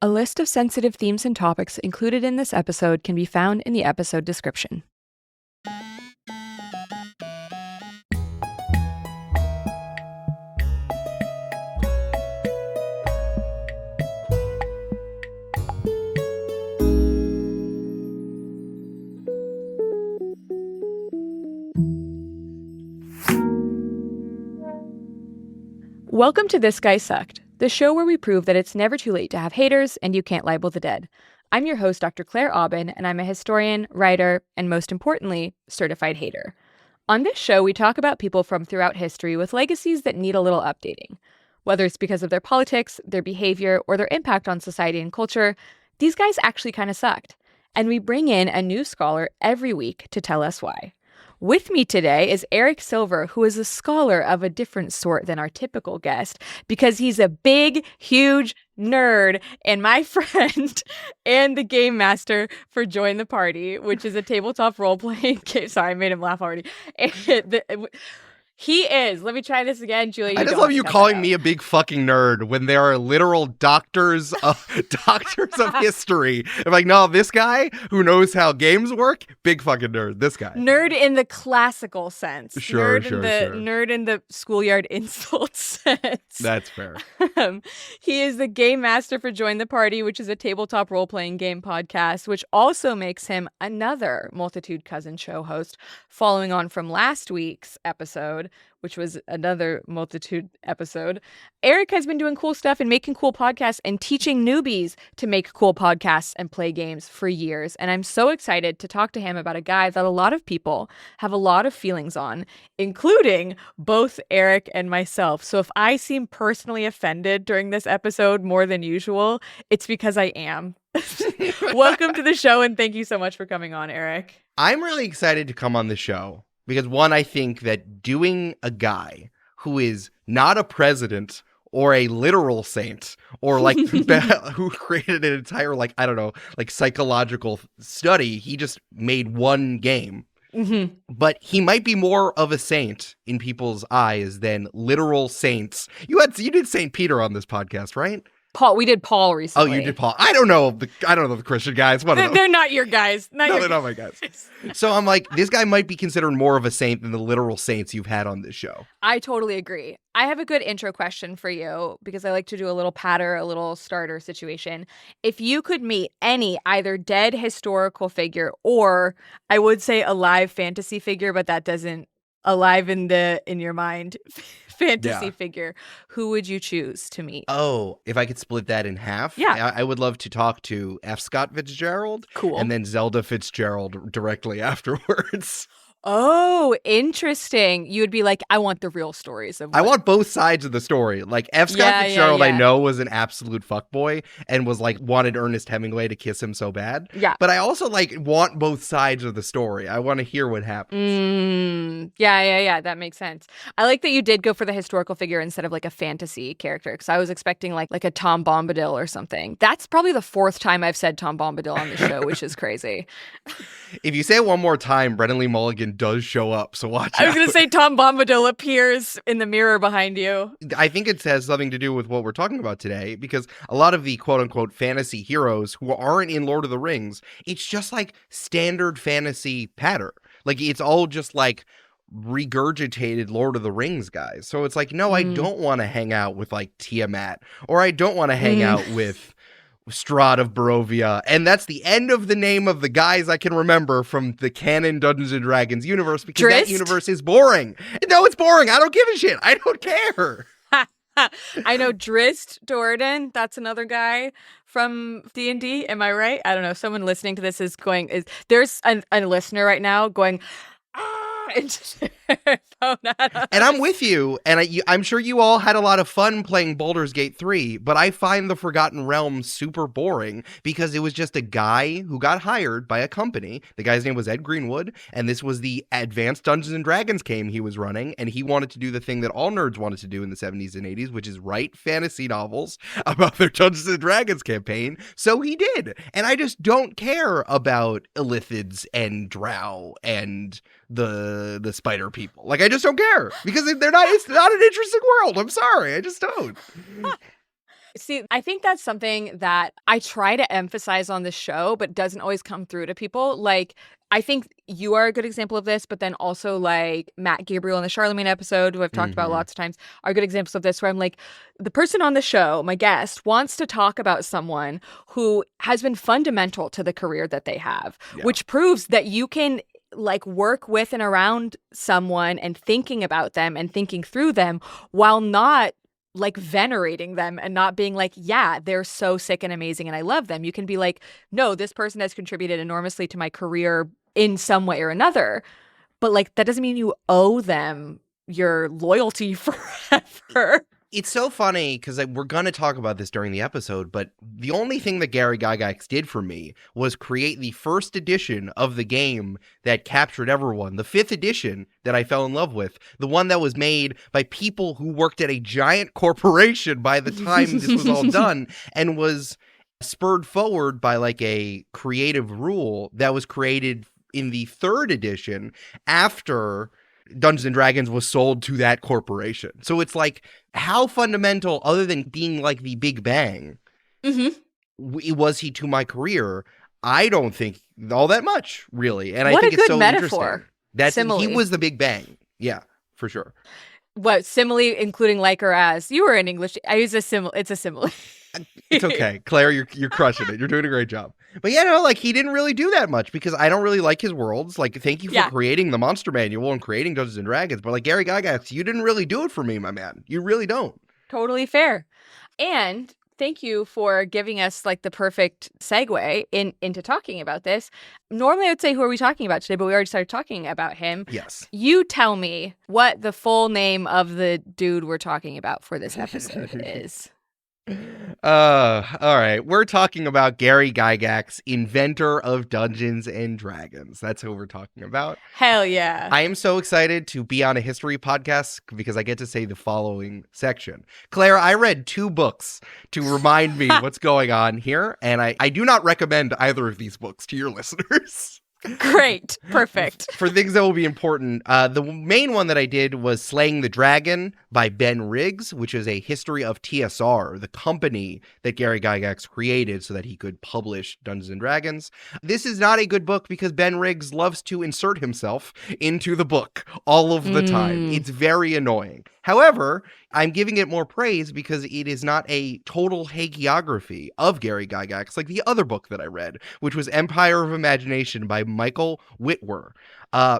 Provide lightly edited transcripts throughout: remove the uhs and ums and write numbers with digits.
A list of sensitive themes and topics included in this episode can be found in the episode description. Welcome to This Guy Sucked, the show where we prove that it's never too late to have haters and you can't libel the dead. I'm your host, Dr. Claire Aubin, and I'm a historian, writer, and most importantly, certified hater. On this show, we talk about people from throughout history with legacies that need a little updating. Whether it's because of their politics, their behavior, or their impact on society and culture, these guys actually kind of sucked. And we bring in a new scholar every week to tell us why. With me today is Eric Silver, who is a scholar of a different sort than our typical guest, because he's a big, huge nerd and my friend and the game master for Join the Party, which is a tabletop role-playing game. Sorry, I made him laugh already. He is. Let me try this again, Julia. I just love you calling me a big fucking nerd when there are literal doctors of history. I'm like, no, this guy who knows how games work, big fucking nerd. This guy. Nerd in the classical sense. Sure. Nerd in the schoolyard insult sense. That's fair. He is the game master for Join the Party, which is a tabletop role-playing game podcast, which also makes him another Multitude Cousin show host, following on from last week's episode, which was another Multitude episode. Eric has been doing cool stuff and making cool podcasts and teaching newbies to make cool podcasts and play games for years. And I'm so excited to talk to him about a guy that a lot of people have a lot of feelings on, including both Eric and myself. So if I seem personally offended during this episode more than usual, it's because I am. Welcome to the show, and thank you so much for coming on, Eric. I'm really excited to come on the show. Because one, I think that doing a guy who is not a president or a literal saint or like who created an entire, like, I don't know, like psychological study, he just made one game. Mm-hmm. But he might be more of a saint in people's eyes than literal saints. You did Saint Peter on this podcast, right? We did Paul recently. Oh, you did Paul. I don't know the Christian guys. They're not your guys. They're not my guys. So I'm like, this guy might be considered more of a saint than the literal saints you've had on this show. I totally agree. I have a good intro question for you because I like to do a little patter, a little starter situation. If you could meet any either dead historical figure or I would say alive fantasy figure, but that doesn't alive in your mind fantasy figure, who would you choose to meet? Oh, if I could split that in half? Yeah. I would love to talk to F. Scott Fitzgerald. Cool. And then Zelda Fitzgerald directly afterwards. Oh, interesting. You would be like, I want the real stories of I want both sides of the story. Like, F. Scott Fitzgerald, I know, was an absolute fuckboy and was like, wanted Ernest Hemingway to kiss him so bad. Yeah. But I also like want both sides of the story. I want to hear what happens. Yeah. That makes sense. I like that you did go for the historical figure instead of like a fantasy character, because I was expecting like a Tom Bombadil or something. That's probably the fourth time I've said Tom Bombadil on the show, which is crazy. If you say it one more time, Brennan Lee Mulligan does show up, so watch out. I was going to say Tom Bombadil appears in the mirror behind you. I think it has something to do with what we're talking about today, because a lot of the quote-unquote fantasy heroes who aren't in Lord of the Rings, it's just like standard fantasy patter. Like, it's all just like regurgitated Lord of the Rings guys. So it's like, no, I don't want to hang out with like Tiamat, or I don't want to hang out with Strahd of Barovia, and that's the end of the name of the guys I can remember from the canon Dungeons & Dragons universe, because that universe is boring. No, it's boring. I don't give a shit. I don't care. I know Drizzt Do'Urden. That's another guy from D&D. Am I right? I don't know. Someone listening to this there's a listener right now going, and I'm with you, and I'm sure you all had a lot of fun playing Baldur's Gate 3, but I find the Forgotten Realms super boring because it was just a guy who got hired by a company. The guy's name was Ed Greenwood, and this was the advanced Dungeons & Dragons game he was running, and he wanted to do the thing that all nerds wanted to do in the 70s and 80s, which is write fantasy novels about their Dungeons & Dragons campaign, so he did. And I just don't care about Illithids and Drow and the spider people. Like, I just don't care because it's not an interesting world. I'm sorry. I just don't. See, I think that's something that I try to emphasize on the show, but doesn't always come through to people. Like, I think you are a good example of this, but then also like Matt Gabriel in the Charlemagne episode, who I've talked about lots of times, are good examples of this, where I'm like, the person on the show, my guest, wants to talk about someone who has been fundamental to the career that they have, which proves that you can like work with and around someone and thinking about them and thinking through them while not like venerating them and not being like, yeah, they're so sick and amazing and I love them. You can be like, no, this person has contributed enormously to my career in some way or another. But like, that doesn't mean you owe them your loyalty forever. It's so funny because we're going to talk about this during the episode, but the only thing that Gary Gygax did for me was create the first edition of the game that captured everyone, the 5th edition that I fell in love with, the one that was made by people who worked at a giant corporation by the time this was all done, and was spurred forward by like a creative rule that was created in the 3rd edition after Dungeons & Dragons was sold to that corporation. So it's like, how fundamental, other than being like the Big Bang, was he to my career? I don't think all that much, really. And what I think a good it's so metaphor. interesting. He was the Big Bang. Yeah, for sure. What, simile, including like or as? You were in English. I use a simile. It's a simile. It's okay. Claire, you're crushing it. You're doing a great job. But yeah, no, like he didn't really do that much because I don't really like his worlds. Like, thank you for creating the Monster Manual and creating Dungeons & Dragons. But like Gary Gygax, you didn't really do it for me, my man. You really don't. Totally fair. And thank you for giving us like the perfect segue into talking about this. Normally I would say, who are we talking about today? But we already started talking about him. Yes. You tell me what the full name of the dude we're talking about for this episode is. All right. We're talking about Gary Gygax, inventor of Dungeons and Dragons. That's who we're talking about. Hell yeah. I am so excited to be on a history podcast because I get to say the following section. Claire, I read 2 books to remind me what's going on here, and I do not recommend either of these books to your listeners. Great. Perfect. For things that will be important. The main one that I did was Slaying the Dragon by Ben Riggs, which is a history of TSR, the company that Gary Gygax created so that he could publish Dungeons and Dragons. This is not a good book because Ben Riggs loves to insert himself into the book all of the time. It's very annoying. However, I'm giving it more praise because it is not a total hagiography of Gary Gygax like the other book that I read, which was Empire of Imagination by Michael Whitwer.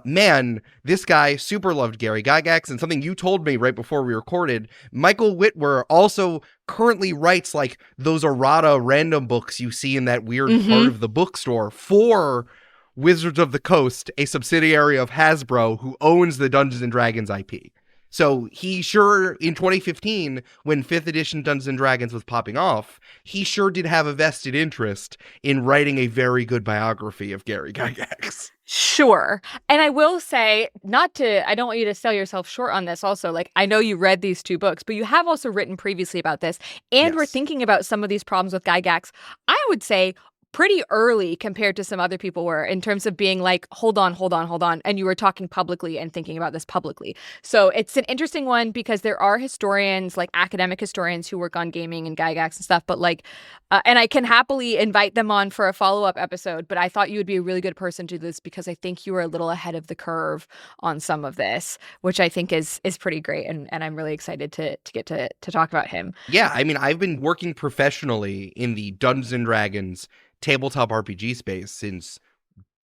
Man, this guy super loved Gary Gygax, and something you told me right before we recorded, Michael Whitwer also currently writes like those errata random books you see in that weird part of the bookstore for Wizards of the Coast, a subsidiary of Hasbro who owns the Dungeons and Dragons IP. So he sure, in 2015, when 5th edition Dungeons & Dragons was popping off, he sure did have a vested interest in writing a very good biography of Gary Gygax. Sure. And I will say, I don't want you to sell yourself short on this also. Like, I know you read these 2 books, but you have also written previously about this. And we're thinking about some of these problems with Gygax, I would say, pretty early compared to some other people were in terms of being like, hold on. And you were talking publicly and thinking about this publicly. So it's an interesting one because there are historians, like academic historians who work on gaming and Gygax and stuff. But like, and I can happily invite them on for a follow-up episode. But I thought you would be a really good person to do this because I think you were a little ahead of the curve on some of this, which I think is pretty great. And I'm really excited to get to talk about him. Yeah, I mean, I've been working professionally in the Dungeons and Dragons tabletop RPG space since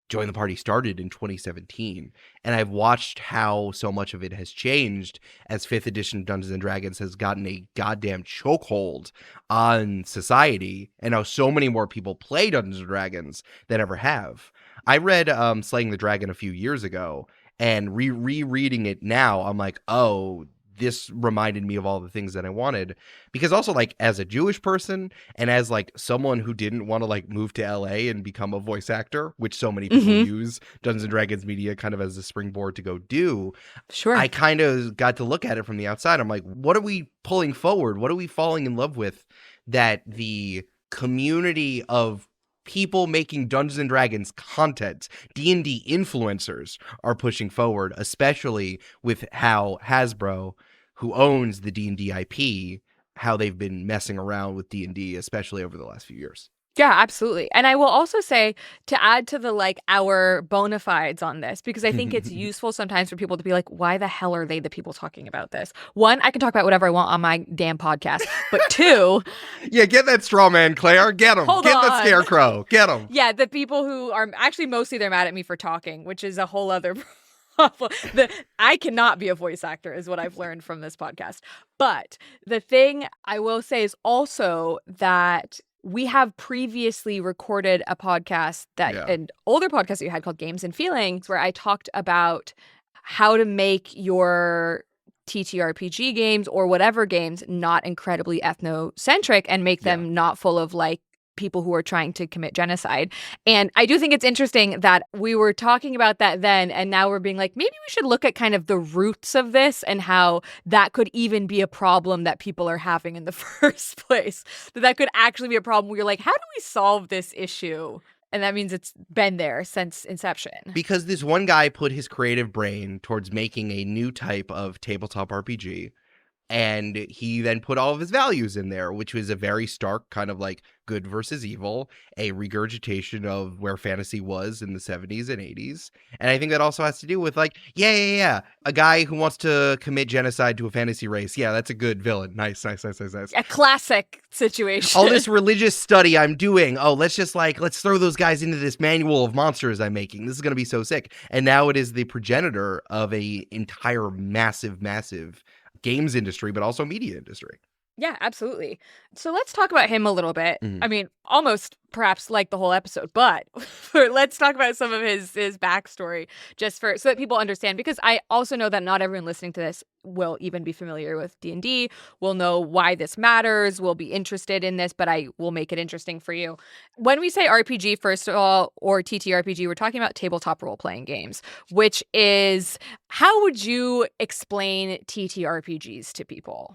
Join the Party started in 2017, and I've watched how so much of it has changed as 5th edition Dungeons and Dragons has gotten a goddamn chokehold on society, and how so many more people play Dungeons and Dragons than ever have. I read Slaying the Dragon a few years ago, and rereading it now, I'm like, oh, this reminded me of all the things that I wanted. Because also, like, as a Jewish person and as like someone who didn't want to like move to LA and become a voice actor, which so many people use Dungeons and Dragons media kind of as a springboard to go do, I kind of got to look at it from the outside. I'm like, what are we pulling forward? What are we falling in love with that the community of people making Dungeons and Dragons content, D&D influencers, are pushing forward, especially with how Hasbro, who owns the D&D IP, how they've been messing around with D&D, especially over the last few years. Yeah, absolutely. And I will also say, to add to the our bona fides on this, because I think it's useful sometimes for people to be like, why the hell are they the people talking about this? One, I can talk about whatever I want on my damn podcast. But two, yeah, get that straw man, Claire. Get him. Get that scarecrow. Get him. Yeah, the people who are actually mostly they're mad at me for talking, which is a whole other problem. I cannot be a voice actor is what I've learned from this podcast. But the thing I will say is also that we have previously recorded a podcast an older podcast that you had called Games and Feelings, where I talked about how to make your TTRPG games or whatever games not incredibly ethnocentric and make them not full of people who are trying to commit genocide. And I do think it's interesting that we were talking about that then, and now we're being like, maybe we should look at kind of the roots of this and how that could even be a problem that people are having in the first place. That could actually be a problem where you're like, how do we solve this issue? And that means it's been there since inception. Because this one guy put his creative brain towards making a new type of tabletop RPG. And he then put all of his values in there, which was a very stark kind of good versus evil, a regurgitation of where fantasy was in the 70s and 80s. And I think that also has to do with a guy who wants to commit genocide to a fantasy race. Yeah, that's a good villain. Nice. A classic situation. All this religious study I'm doing. Oh, let's throw those guys into this manual of monsters I'm making. This is going to be so sick. And now it is the progenitor of a entire massive games industry, but also media industry. Yeah, absolutely. So let's talk about him a little bit. I mean, almost perhaps like the whole episode, but let's talk about some of his backstory just so that people understand, because I also know that not everyone listening to this will even be familiar with D&D, will know why this matters, will be interested in this, but I will make it interesting for you. When we say RPG, first of all, or TTRPG, we're talking about tabletop role-playing games, which is, how would you explain TTRPGs to people?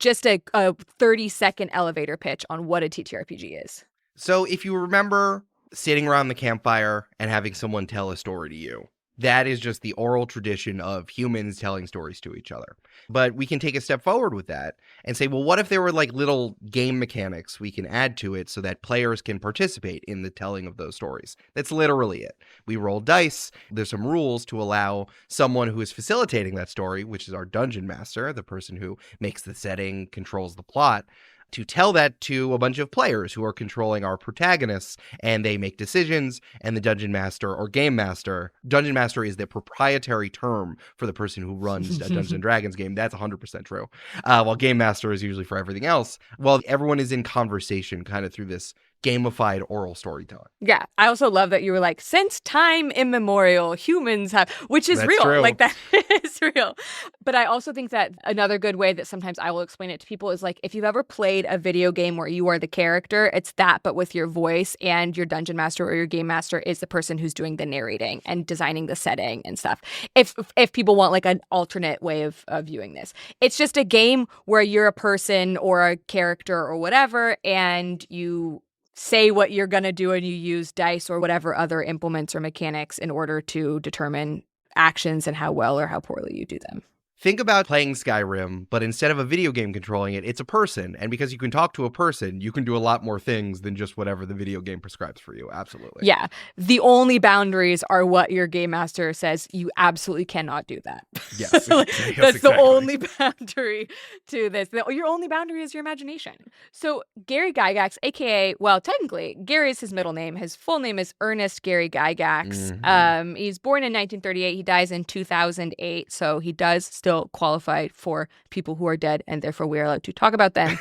Just a 30-second elevator pitch on what a TTRPG is. So if you remember sitting around the campfire and having someone tell a story to you, that is just the oral tradition of humans telling stories to each other. But we can take a step forward with that and say, well, what if there were little game mechanics we can add to it so that players can participate in the telling of those stories? That's literally it. We roll dice. There's some rules to allow someone who is facilitating that story, which is our dungeon master, the person who makes the setting, controls the plot, to tell that to a bunch of players who are controlling our protagonists, and they make decisions, and the dungeon master or game master — dungeon master is the proprietary term for the person who runs a Dungeons & Dragons game. That's 100% true. While game master is usually for everything else. Well, everyone is in conversation kind of through this gamified oral storytelling. Yeah. I also love that you were like, since time immemorial, humans have, which is That's real. true. That is real. But I also think that another good way that sometimes I will explain it to people is if you've ever played a video game where you are the character, it's that, but with your voice, and your dungeon master or your game master is the person who's doing the narrating and designing the setting and stuff. If people want an alternate way of viewing this, it's just a game where you're a person or a character or whatever, and you say what you're going to do, and you use dice or whatever other implements or mechanics in order to determine actions and how well or how poorly you do them. Think about playing Skyrim, but instead of a video game controlling it, it's a person. And because you can talk to a person, you can do a lot more things than just whatever the video game prescribes for you. Absolutely. Yeah. The only boundaries are what your game master says. You absolutely cannot do that. Yes. That's the only boundary to this. Your only boundary is your imagination. So Gary Gygax, aka, well, technically, Gary is his middle name. His full name is Ernest Gary Gygax. He's born in 1938. He dies in 2008. So he does still qualify for people who are dead, and therefore we are allowed to talk about them.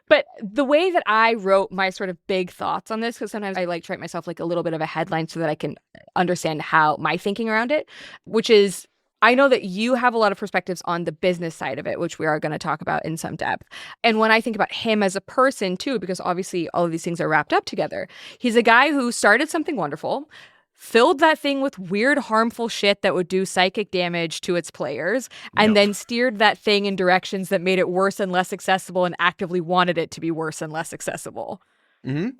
But the way that I wrote my sort of big thoughts on this, because sometimes I to write myself a little bit of a headline so that I can understand how my thinking around it, which is, I know that you have a lot of perspectives on the business side of it, which we are going to talk about in some depth. And when I think about him as a person too, because obviously all of these things are wrapped up together, he's a guy who started something wonderful, filled that thing with weird, harmful shit that would do psychic damage to its players, and then steered that thing in directions that made it worse and less accessible, and actively wanted it to be worse and less accessible. Yep,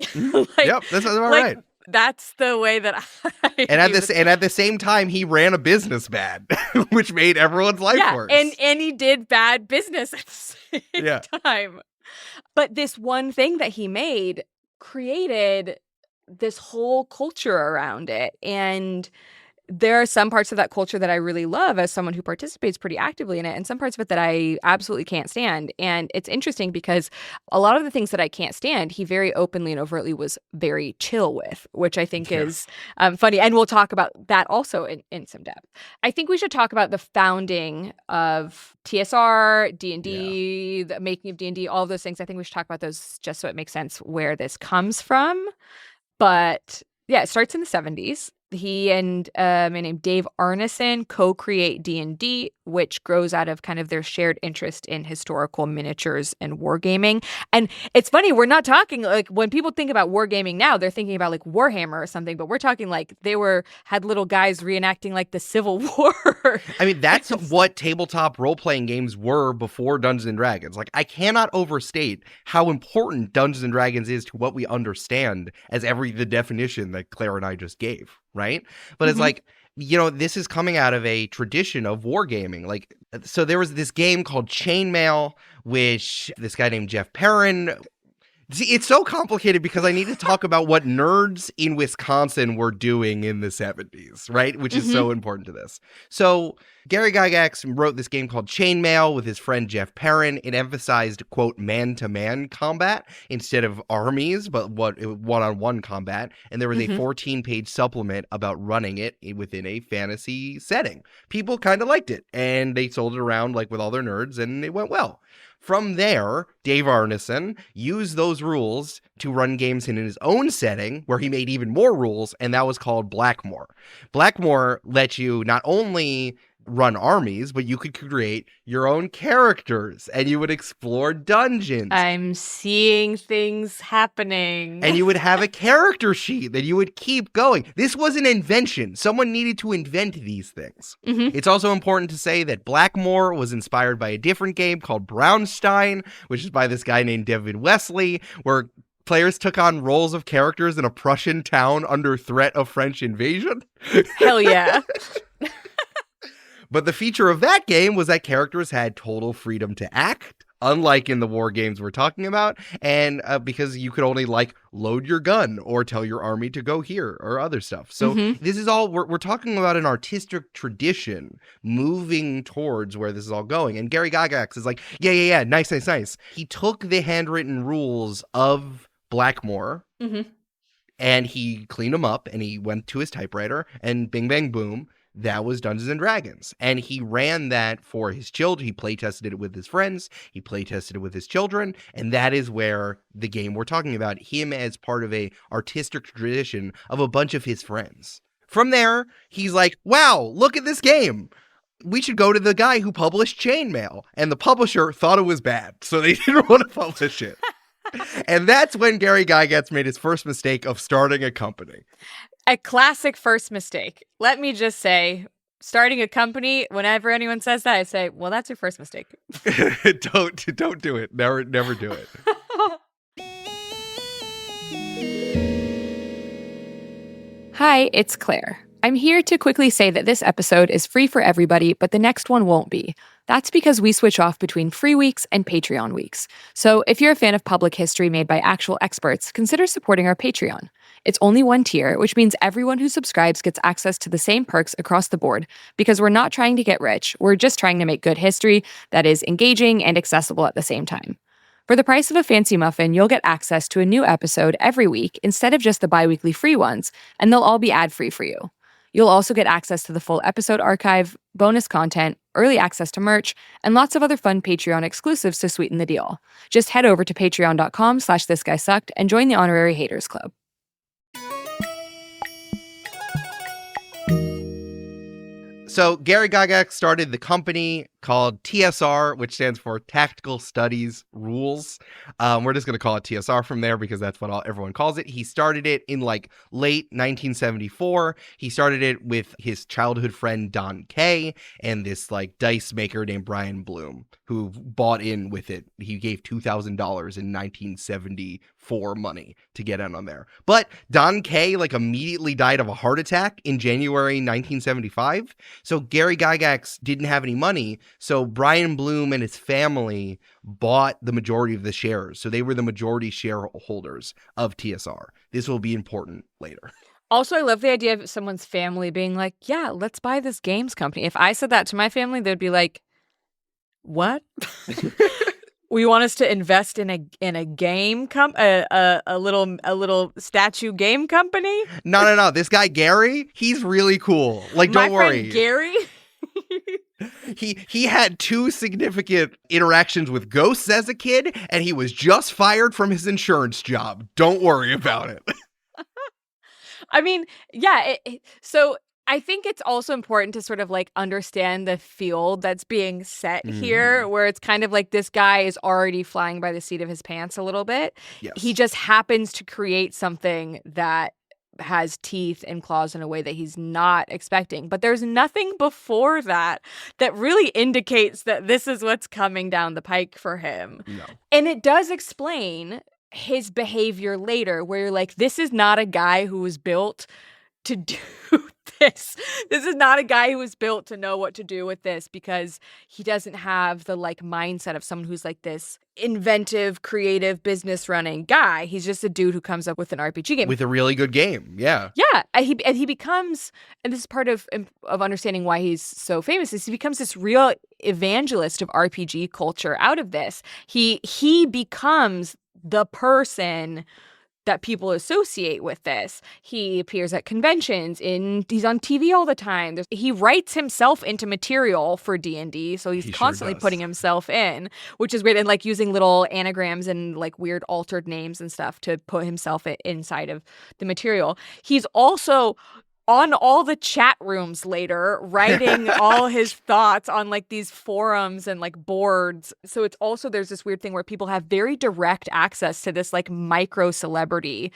that's about right. That's the way that I And view this. at the same time, he ran a business bad, which made everyone's life worse. And he did bad business at the same time. But this one thing that he made created this whole culture around it. And there are some parts of that culture that I really love as someone who participates pretty actively in it, and some parts of it that I absolutely can't stand. And it's interesting because a lot of the things that I can't stand, he very openly and overtly was very chill with, which I think is funny. And we'll talk about that also in some depth. I think we should talk about the founding of TSR, D&D, the making of D&D, all of those things. I think we should talk about those just so it makes sense where this comes from. But yeah, it starts in the 70s. He and a man named Dave Arneson co-create D&D, which grows out of kind of their shared interest in historical miniatures and wargaming. And it's funny, we're not talking like when people think about wargaming now, they're thinking about like Warhammer or something, but we're talking like they had little guys reenacting like the Civil War. I mean, that's what tabletop role-playing games were before Dungeons & Dragons. Like, I cannot overstate how important Dungeons & Dragons is to what we understand as the definition that Claire and I just gave, right? But it's like, this is coming out of a tradition of wargaming. Like, so there was this game called Chainmail, which this guy named Jeff Perrin. See, it's so complicated because I need to talk about what nerds in Wisconsin were doing in the 70s, right? Which is so important to this. So Gary Gygax wrote this game called Chainmail with his friend Jeff Perrin. It emphasized, quote, man-to-man combat instead of armies, but one-on-one combat. And there was a 14-page supplement about running it within a fantasy setting. People kind of liked it, and they sold it around like with all their nerds, and it went well. From there, Dave Arneson used those rules to run games in his own setting, where he made even more rules, and that was called Blackmoor. Blackmoor let you not only run armies, but you could create your own characters, and you would explore dungeons. I'm seeing things happening. And you would have a character sheet that you would keep going. This was an invention. Someone needed to invent these things. It's also important to say that Blackmoor was inspired by a different game called Brownstein, which is by this guy named David Wesley, where players took on roles of characters in a Prussian town under threat of French invasion. Hell yeah. But the feature of that game was that characters had total freedom to act, unlike in the war games we're talking about, and because you could only like load your gun or tell your army to go here or other stuff. So this is all, we're talking about an artistic tradition moving towards where this is all going. And Gary Gygax is like, yeah, nice. He took the handwritten rules of Blackmoor and he cleaned them up and he went to his typewriter and bing, bang, boom. That was Dungeons & Dragons. And he ran that for his children. He play tested it with his friends. He play tested it with his children. And that is where the game we're talking about, him as part of a artistic tradition of a bunch of his friends. From there, he's like, wow, look at this game. We should go to the guy who published Chainmail. And the publisher thought it was bad, so they didn't want to publish it. And that's when Gary Gygax made his first mistake of starting a company. A classic first mistake. Let me just say, starting a company, whenever anyone says that, I say, well, that's your first mistake. Don't do it. Never do it. Hi, it's Claire. I'm here to quickly say that this episode is free for everybody, but the next one won't be. That's because we switch off between free weeks and Patreon weeks. So if you're a fan of public history made by actual experts, consider supporting our Patreon. It's only one tier, which means everyone who subscribes gets access to the same perks across the board, because we're not trying to get rich, we're just trying to make good history that is engaging and accessible at the same time. For the price of a fancy muffin, you'll get access to a new episode every week instead of just the bi-weekly free ones, and they'll all be ad-free for you. You'll also get access to the full episode archive, bonus content, early access to merch, and lots of other fun Patreon exclusives to sweeten the deal. Just head over to patreon.com/thisguysucked and join the Honorary Haters Club. So Gary Gygax started the company called TSR, which stands for Tactical Studies Rules. We're just going to call it TSR from there because that's what everyone calls it. He started it in like late 1974. He started it with his childhood friend Don Kay and this like dice maker named Brian Bloom, who bought in with it. He gave $2,000 in 1974 money to get in on there. But Don Kay like immediately died of a heart attack in January 1975. So Gary Gygax didn't have any money. So Brian Bloom and his family bought the majority of the shares. So they were the majority shareholders of TSR. This will be important later. Also, I love the idea of someone's family being like, yeah, let's buy this games company. If I said that to my family, they'd be like, what? We want us to invest in a game a little statue game company? No. This guy Gary, he's really cool. Like, don't worry. My friend Gary? He had 2 significant interactions with ghosts as a kid, and he was just fired from his insurance job. Don't worry about it. I mean, yeah. So I think it's also important to sort of like understand the field that's being set here, where it's kind of like this guy is already flying by the seat of his pants a little bit. Yes. He just happens to create something that has teeth and claws in a way that he's not expecting. But there's nothing before that really indicates that this is what's coming down the pike for him. No. And it does explain his behavior later, where you're like, this is not a guy who was built to do this. This is not a guy who was built to know what to do with this, because he doesn't have the like mindset of someone who's like this inventive, creative, business running guy. He's just a dude who comes up with an RPG game. With a really good game. Yeah. Yeah. He becomes, and this is part of understanding why he's so famous, is he becomes this real evangelist of RPG culture out of this. He becomes the person that people associate with this. He appears at conventions, he's on TV all the time. He writes himself into material for D&D, so he's constantly putting himself in, which is great, and like using little anagrams and like weird altered names and stuff to put himself inside of the material. He's also on all the chat rooms later, writing all his thoughts on like these forums and like boards. So it's also, there's this weird thing where people have very direct access to this like micro celebrity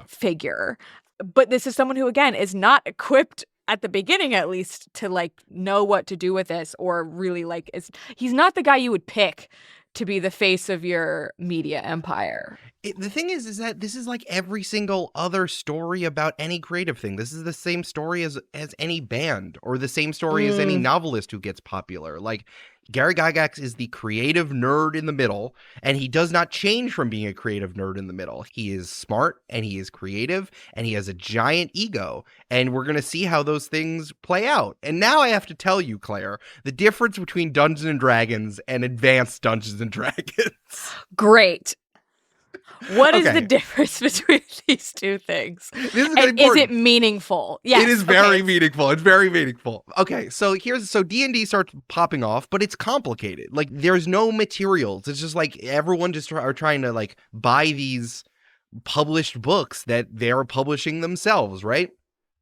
figure. But this is someone who, again, is not equipped at the beginning, at least, to like know what to do with this, or really like, he's not the guy you would pick to be the face of your media empire. The thing is that this is like every single other story about any creative thing. This is the same story as any band, or the same story as any novelist who gets popular. Like, Gary Gygax is the creative nerd in the middle, and he does not change from being a creative nerd in the middle. He is smart, and he is creative, and he has a giant ego, and we're going to see how those things play out. And now I have to tell you, Claire, the difference between Dungeons & Dragons and advanced Dungeons & Dragons. Great. What is the difference between these two things? This is and is it meaningful? Yes. It is very meaningful. It's very meaningful. Okay, so D&D starts popping off, but it's complicated. Like, there's no materials. It's just like everyone just are trying to like buy these published books that they're publishing themselves, right?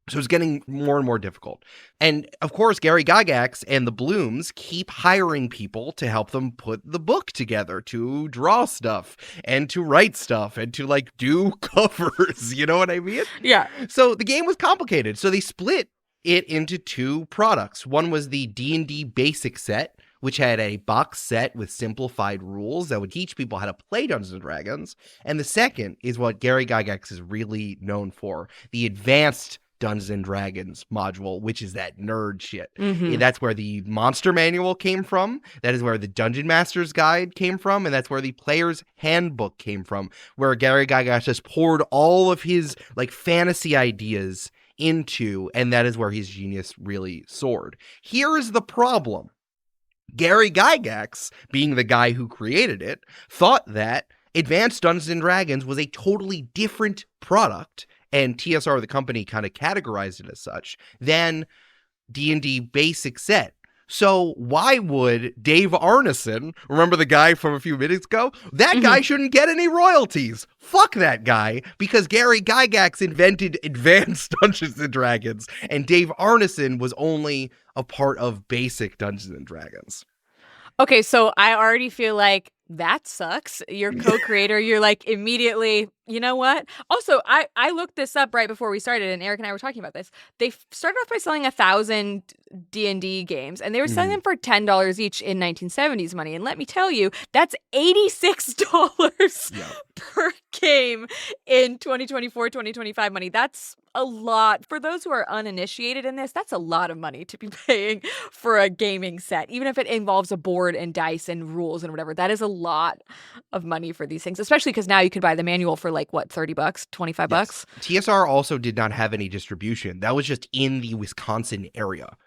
So it's getting more and more difficult. And of course, Gary Gygax and the Blooms keep hiring people to help them put the book together, to draw stuff and to write stuff and to like do covers. You know what I mean? Yeah. So the game was complicated. So they split it into 2 products. One was the D&D basic set, which had a box set with simplified rules that would teach people how to play Dungeons & Dragons. And the second is what Gary Gygax is really known for, the advanced Dungeons & Dragons module, which is that nerd shit. That's where the monster manual came from. That is where the Dungeon Master's Guide came from. And that's where the Player's Handbook came from, where Gary Gygax just poured all of his like fantasy ideas into, and that is where his genius really soared. Here is the problem. Gary Gygax, being the guy who created it, thought that Advanced Dungeons & Dragons was a totally different product, and TSR, the company, kind of categorized it as such, than D&D basic set. So why would Dave Arneson, remember the guy from a few minutes ago? That guy shouldn't get any royalties. Fuck that guy, because Gary Gygax invented Advanced Dungeons & Dragons, and Dave Arneson was only a part of basic Dungeons & Dragons. Okay, so I already feel like that sucks. Your co-creator, you're like immediately, you know what? Also, I looked this up right before we started, and Eric and I were talking about this. They started off by selling 1,000 D&D games, and they were selling them for $10 each in 1970s money. And let me tell you, that's $86 Yeah. per game in 2024, 2025 money. That's a lot. For those who are uninitiated in this, that's a lot of money to be paying for a gaming set, even if it involves a board and dice and rules and whatever. That is a lot of money for these things, especially because now you could buy the manual for like what, $30, $25. TSR also did not have any distribution. That was just in the Wisconsin area.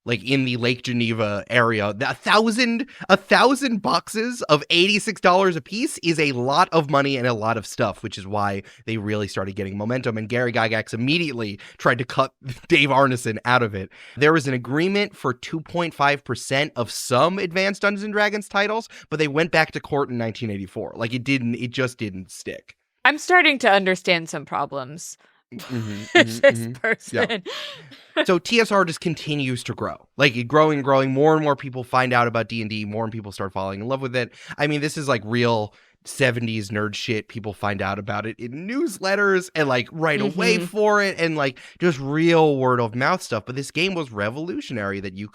Like in the Lake Geneva area, 1,000 boxes of $86 a piece is a lot of money and a lot of stuff, which is why they really started getting momentum. And Gary Gygax immediately tried to cut Dave Arneson out of it. There was an agreement for 2.5% of some Advanced Dungeons and Dragons titles, but they went back to court in 1984. Like it just didn't stick. I'm starting to understand some problems. This person. Yeah. So TSR just continues to grow, like growing. More and more people find out about D&D. More and people start falling in love with it. I mean, this is like real 70s nerd shit. People find out about it in newsletters and like write away for it, and like just real word of mouth stuff. But this game was revolutionary that you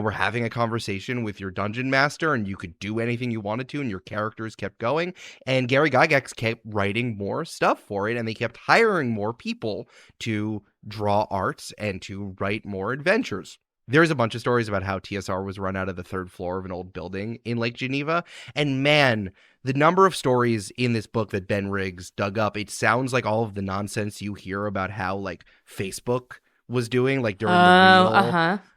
were having a conversation with your dungeon master and you could do anything you wanted to, and your characters kept going. And Gary Gygax kept writing more stuff for it, and they kept hiring more people to draw arts and to write more adventures. There's a bunch of stories about how TSR was run out of the third floor of an old building in Lake Geneva. And man, the number of stories in this book that Ben Riggs dug up, it sounds like all of the nonsense you hear about how like Facebook was doing, like during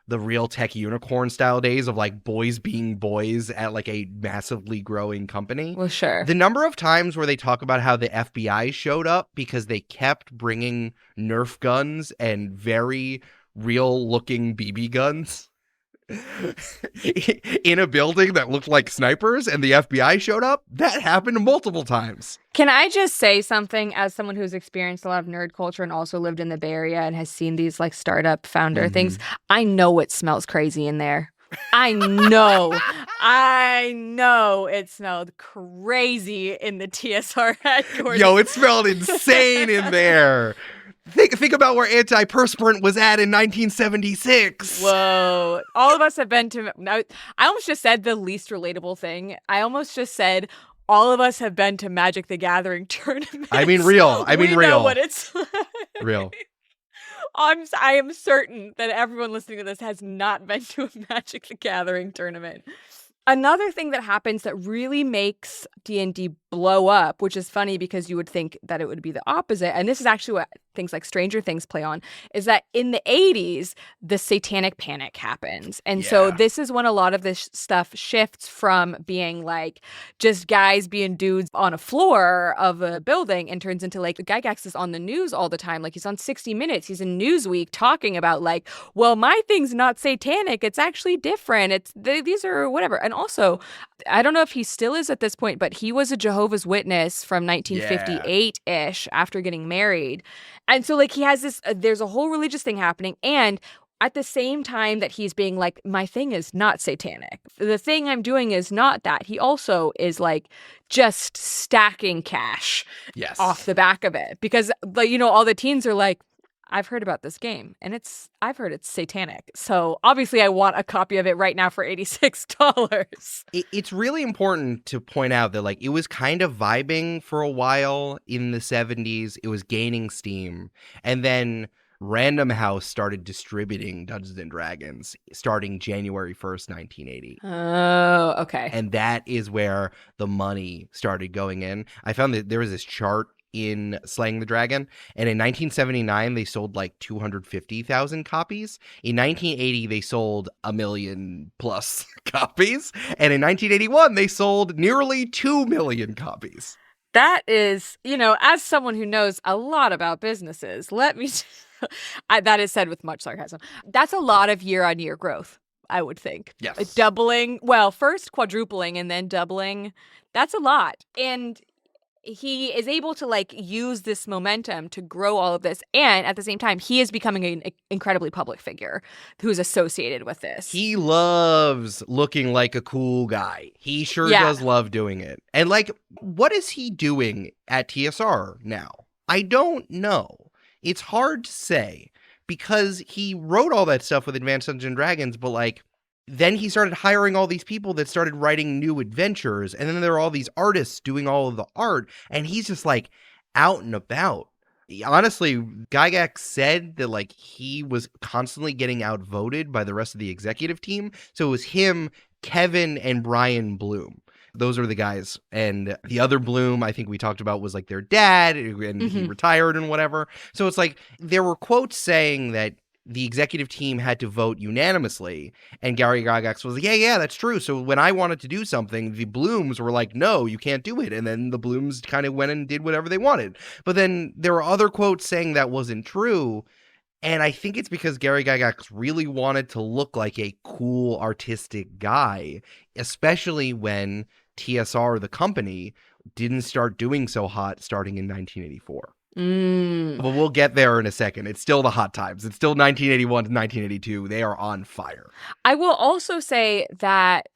the real tech unicorn style days of like boys being boys at like a massively growing company. Well, sure. The number of times where they talk about how the FBI showed up because they kept bringing Nerf guns and very real looking BB guns in a building that looked like snipers, and the FBI showed up, that happened multiple times. Can I just say something as someone who's experienced a lot of nerd culture and also lived in the Bay Area and has seen these like startup founder things? I know it smells crazy in there. I know it smelled crazy in the TSR headquarters. Yo, it smelled insane in there. Think about where antiperspirant was at in 1976. Whoa. All of us have been to... I almost just said the least relatable thing. I almost just said all of us have been to Magic the Gathering tournaments. I mean real. We know what it's like. Real. I am certain that everyone listening to this has not been to a Magic the Gathering tournament. Another thing that happens that really makes D&D blow up, which is funny because you would think that it would be the opposite, and this is actually what things like Stranger Things play on, is that in the 80s, the satanic panic happens. And so this is when a lot of this stuff shifts from being like just guys being dudes on a floor of a building and turns into like Gygax is on the news all the time. Like he's on 60 Minutes, he's in Newsweek talking about like, well, my thing's not satanic, it's actually different. These are whatever. And also, I don't know if he still is at this point, but he was a Jehovah's Witness from 1958-ish after getting married. And so like he has this, there's a whole religious thing happening. And at the same time that he's being like, my thing is not satanic, the thing I'm doing is not that, he also is like just stacking cash off the back of it. Because like, you know, all the teens are like, I've heard about this game and I've heard it's satanic. So obviously I want a copy of it right now for $86. It's really important to point out that like it was kind of vibing for a while in the 70s. It was gaining steam. And then Random House started distributing Dungeons and Dragons starting January 1st, 1980. Oh, okay. And that is where the money started going in. I found that there was this chart in Slaying the Dragon, and in 1979 they sold like 250,000 copies. In 1980 they sold 1 million plus copies, and in 1981 they sold nearly 2 million copies. That is, you know, as someone who knows a lot about businesses, let me that is said with much sarcasm. That's a lot of year-on-year growth, I would think. Yes. Doubling, well, first quadrupling and then doubling. That's a lot. And he is able to like use this momentum to grow all of this, and at the same time he is becoming an incredibly public figure who's associated with this. He loves looking like a cool guy. He sure Yeah. does love doing it. And like, what is he doing at TSR now? I don't know. It's hard to say because he wrote all that stuff with Advanced Dungeons and Dragons, but like then he started hiring all these people that started writing new adventures, and then there are all these artists doing all of the art, and he's just like out and about. Honestly, Gygax said that like he was constantly getting outvoted by the rest of the executive team. So it was him, Kevin, and Brian Bloom. Those are the guys. And the other Bloom, I think we talked about, was like their dad, and he retired and whatever. So it's like there were quotes saying that the executive team had to vote unanimously, and Gary Gygax was like, yeah, that's true. So when I wanted to do something, the Blooms were like, no, you can't do it. And then the Blooms kind of went and did whatever they wanted. But then there were other quotes saying that wasn't true. And I think it's because Gary Gygax really wanted to look like a cool artistic guy, especially when TSR, the company, didn't start doing so hot starting in 1984. But we'll get there in a second. It's still the hot times. It's still 1981 to 1982. They are on fire. I will also say that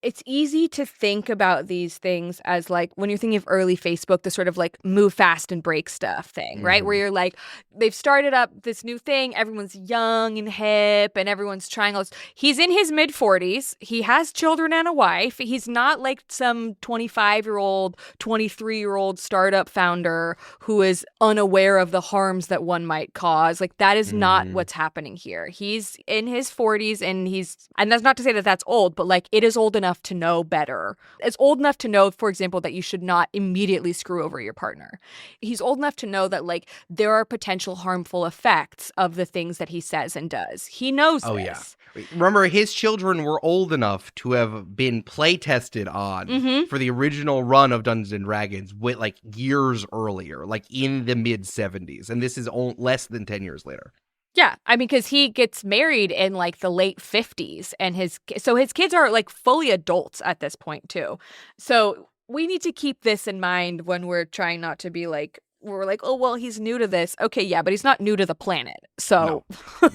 it's easy to think about these things as like when you're thinking of early Facebook, the sort of like move fast and break stuff thing, right? Where you're like, they've started up this new thing. Everyone's young and hip and everyone's trying all this. He's in his mid 40s. He has children and a wife. He's not like some 25-year-old, 23-year-old startup founder who is unaware of the harms that one might cause. Like that is not what's happening here. He's in his 40s and that's not to say that that's old, but like it is old enough to know better. It's old enough to know, for example, that you should not immediately screw over your partner. He's old enough to know that like there are potential harmful effects of the things that he says and does. He knows this. Yeah. Remember, his children were old enough to have been play tested on for the original run of Dungeons and Dragons with like years earlier, like in the mid 70s. And this is less than 10 years later. Yeah, I mean, because he gets married in like the late 50s and his kids are like fully adults at this point too. So we need to keep this in mind when we're trying not to be like, we're like, oh, well, he's new to this. Okay, yeah, but he's not new to the planet. So No.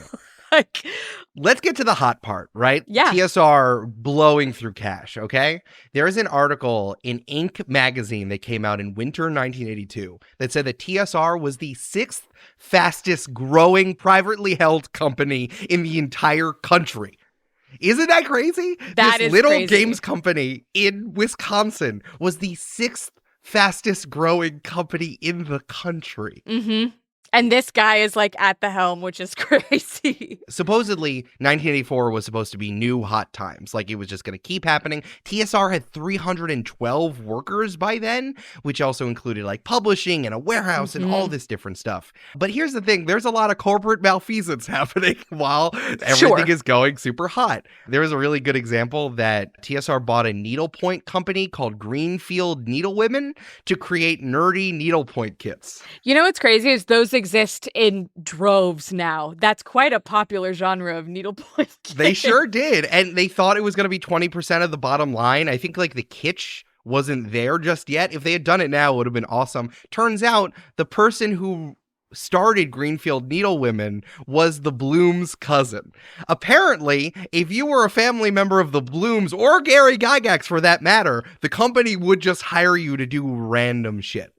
like, let's get to the hot part, right? Yeah. TSR blowing through cash, okay? There is an article in Inc. magazine that came out in winter 1982 that said that TSR was the 6th fastest growing privately held company in the entire country. Isn't that crazy? That is little crazy. games company in Wisconsin was the 6th fastest growing company in the country. And this guy is like at the helm, which is crazy. Supposedly, 1984 was supposed to be new hot times. Like it was just going to keep happening. TSR had 312 workers by then, which also included like publishing and a warehouse and all this different stuff. But here's the thing. There's a lot of corporate malfeasance happening while everything is going super hot. There was a really good example that TSR bought a needlepoint company called Greenfield Needlewomen to create nerdy needlepoint kits. You know what's crazy is those exist in droves now. That's quite a popular genre of needlepoint kits. They sure did. And they thought it was going to be 20% of the bottom line. I think like the kitsch wasn't there just yet. If they had done it now, it would have been awesome. Turns out the person who started Greenfield Needlewomen was the Bloom's cousin. Apparently, if you were a family member of the Blooms or Gary Gygax for that matter, the company would just hire you to do random shit.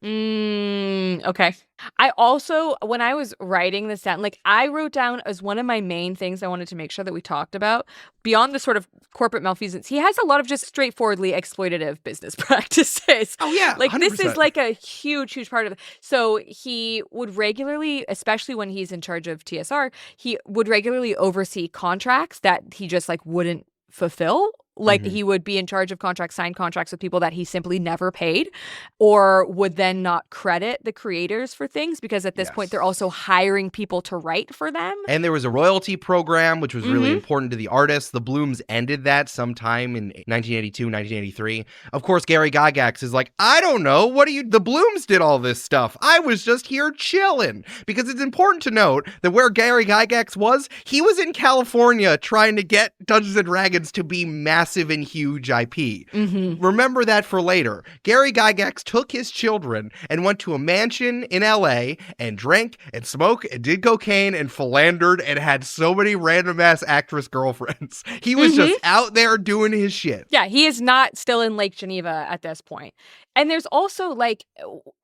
Okay. I also, when I was writing this down, like I wrote down as one of my main things I wanted to make sure that we talked about, beyond the sort of corporate malfeasance, he has a lot of just straightforwardly exploitative business practices. Oh, yeah. Like 100%. This is like a huge part of it. So he would regularly, especially when he's in charge of TSR, he would regularly oversee contracts that he just like wouldn't fulfill. Like he would be in charge of contracts, sign contracts with people that he simply never paid, or would then not credit the creators for things because at this point they're also hiring people to write for them. And there was a royalty program, which was really important to the artists. The Blooms ended that sometime in 1982, 1983. Of course, Gary Gygax is like, I don't know. The Blooms did all this stuff. I was just here chilling. Because it's important to note that where Gary Gygax was, he was in California trying to get Dungeons & Dragons to be massively massive and huge IP. Mm-hmm. Remember that for later. Gary Gygax took his children and went to a mansion in LA and drank and smoked and did cocaine and philandered and had so many random ass actress girlfriends. He was just out there doing his shit. Yeah, he is not still in Lake Geneva at this point. And there's also, like,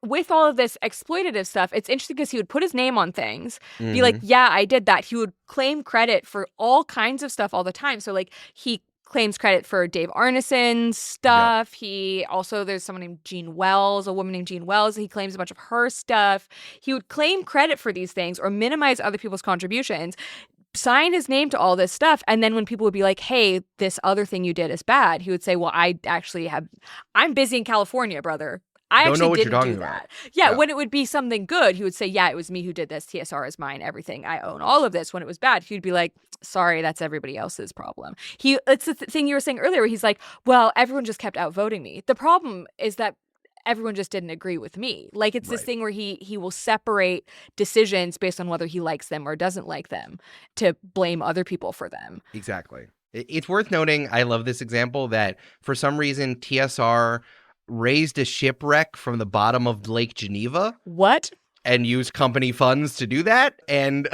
with all of this exploitative stuff, it's interesting because he would put his name on things, be like, yeah, I did that. He would claim credit for all kinds of stuff all the time. So, like, he claims credit for Dave Arneson's stuff. Yep. He also, there's someone named Jean Wells, a woman named Jean Wells. He claims a bunch of her stuff. He would claim credit for these things or minimize other people's contributions, sign his name to all this stuff. And then when people would be like, hey, this other thing you did is bad, he would say, well, I'm busy in California, brother. I actually didn't do that. Yeah, when it would be something good, he would say, yeah, it was me who did this. TSR is mine, everything. I own all of this. When it was bad, he'd be like, sorry, that's everybody else's problem. It's the thing you were saying earlier where he's like, well, everyone just kept outvoting me. The problem is that everyone just didn't agree with me. Like, it's this thing where he will separate decisions based on whether he likes them or doesn't like them to blame other people for them. Exactly. It's worth noting, I love this example, that for some reason TSR raised a shipwreck from the bottom of Lake Geneva. What? And used company funds to do that. And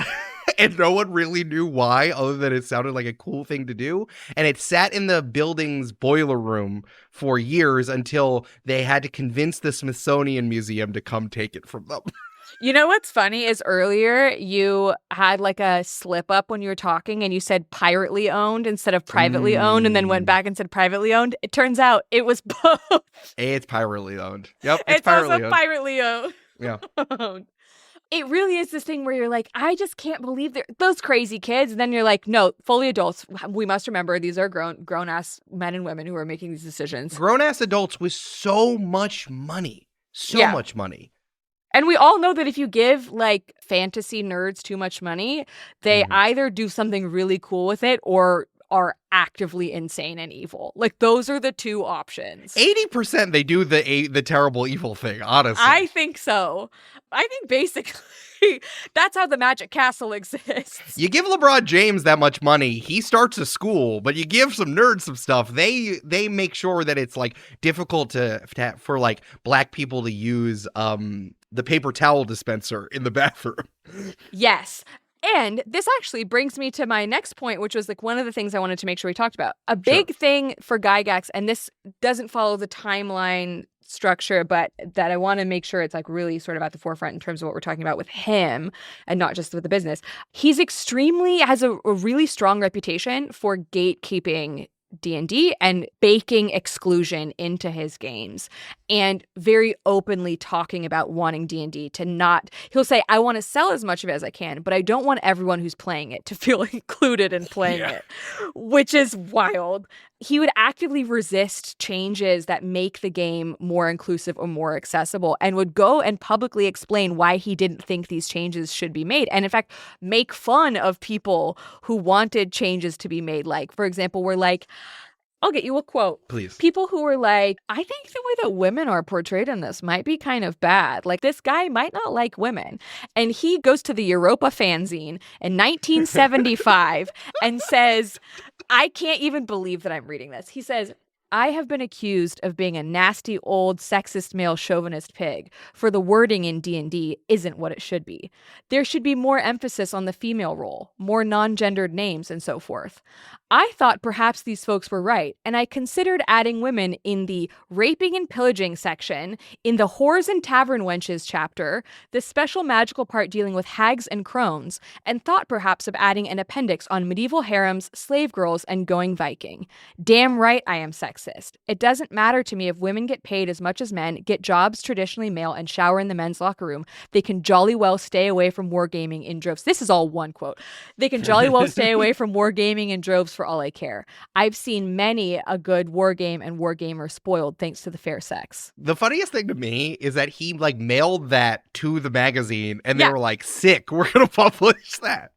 and no one really knew why, other than it sounded like a cool thing to do. And it sat in the building's boiler room for years until they had to convince the Smithsonian Museum to come take it from them. You know what's funny is earlier you had like a slip up when you were talking and you said pirately owned instead of privately owned and then went back and said privately owned. It turns out it was both. It's pirately owned. Yep, it's also privately owned. Yeah. It really is this thing where you're like, I just can't believe those crazy kids. And then you're like, no, fully adults. We must remember these are grown-ass men and women who are making these decisions. Grown-ass adults with so much money. Much money. And we all know that if you give, like, fantasy nerds too much money, they either do something really cool with it or are actively insane and evil. Like, those are the two options. 80% they do the terrible evil thing, honestly. I think so. I think basically that's how the Magic Castle exists. You give LeBron James that much money, he starts a school, but you give some nerds some stuff, they make sure that it's, like, difficult for like black people to use the paper towel dispenser in the bathroom. Yes. And this actually brings me to my next point, which was like one of the things I wanted to make sure we talked about. A big thing for Gygax, and this doesn't follow the timeline structure, but that I want to make sure it's like really sort of at the forefront in terms of what we're talking about with him and not just with the business. He's has a really strong reputation for gatekeeping D&D and baking exclusion into his games and very openly talking about wanting D&D to not, he'll say, I want to sell as much of it as I can, but I don't want everyone who's playing it to feel included in playing it, which is wild. He would actively resist changes that make the game more inclusive or more accessible and would go and publicly explain why he didn't think these changes should be made. And in fact, make fun of people who wanted changes to be made. Like, for example, we're like, I'll get you a quote. Please. People who were like, I think the way that women are portrayed in this might be kind of bad. Like, this guy might not like women. And he goes to the Europa fanzine in 1975 and says, I can't even believe that I'm reading this. He says, I have been accused of being a nasty old sexist male chauvinist pig, for the wording in D&D isn't what it should be. There should be more emphasis on the female role, more non-gendered names, and so forth. I thought perhaps these folks were right, and I considered adding women in the raping and pillaging section, in the whores and tavern wenches chapter, the special magical part dealing with hags and crones, and thought perhaps of adding an appendix on medieval harems, slave girls, and going Viking. Damn right I am sexist. It doesn't matter to me if women get paid as much as men, get jobs traditionally male, and shower in the men's locker room. They can jolly well stay away from wargaming in droves. This is all one quote. They can jolly well stay away from wargaming in droves for all I care. I've seen many a good wargame and wargamer spoiled thanks to the fair sex. The funniest thing to me is that he like mailed that to the magazine and they were like, sick, we're going to publish that.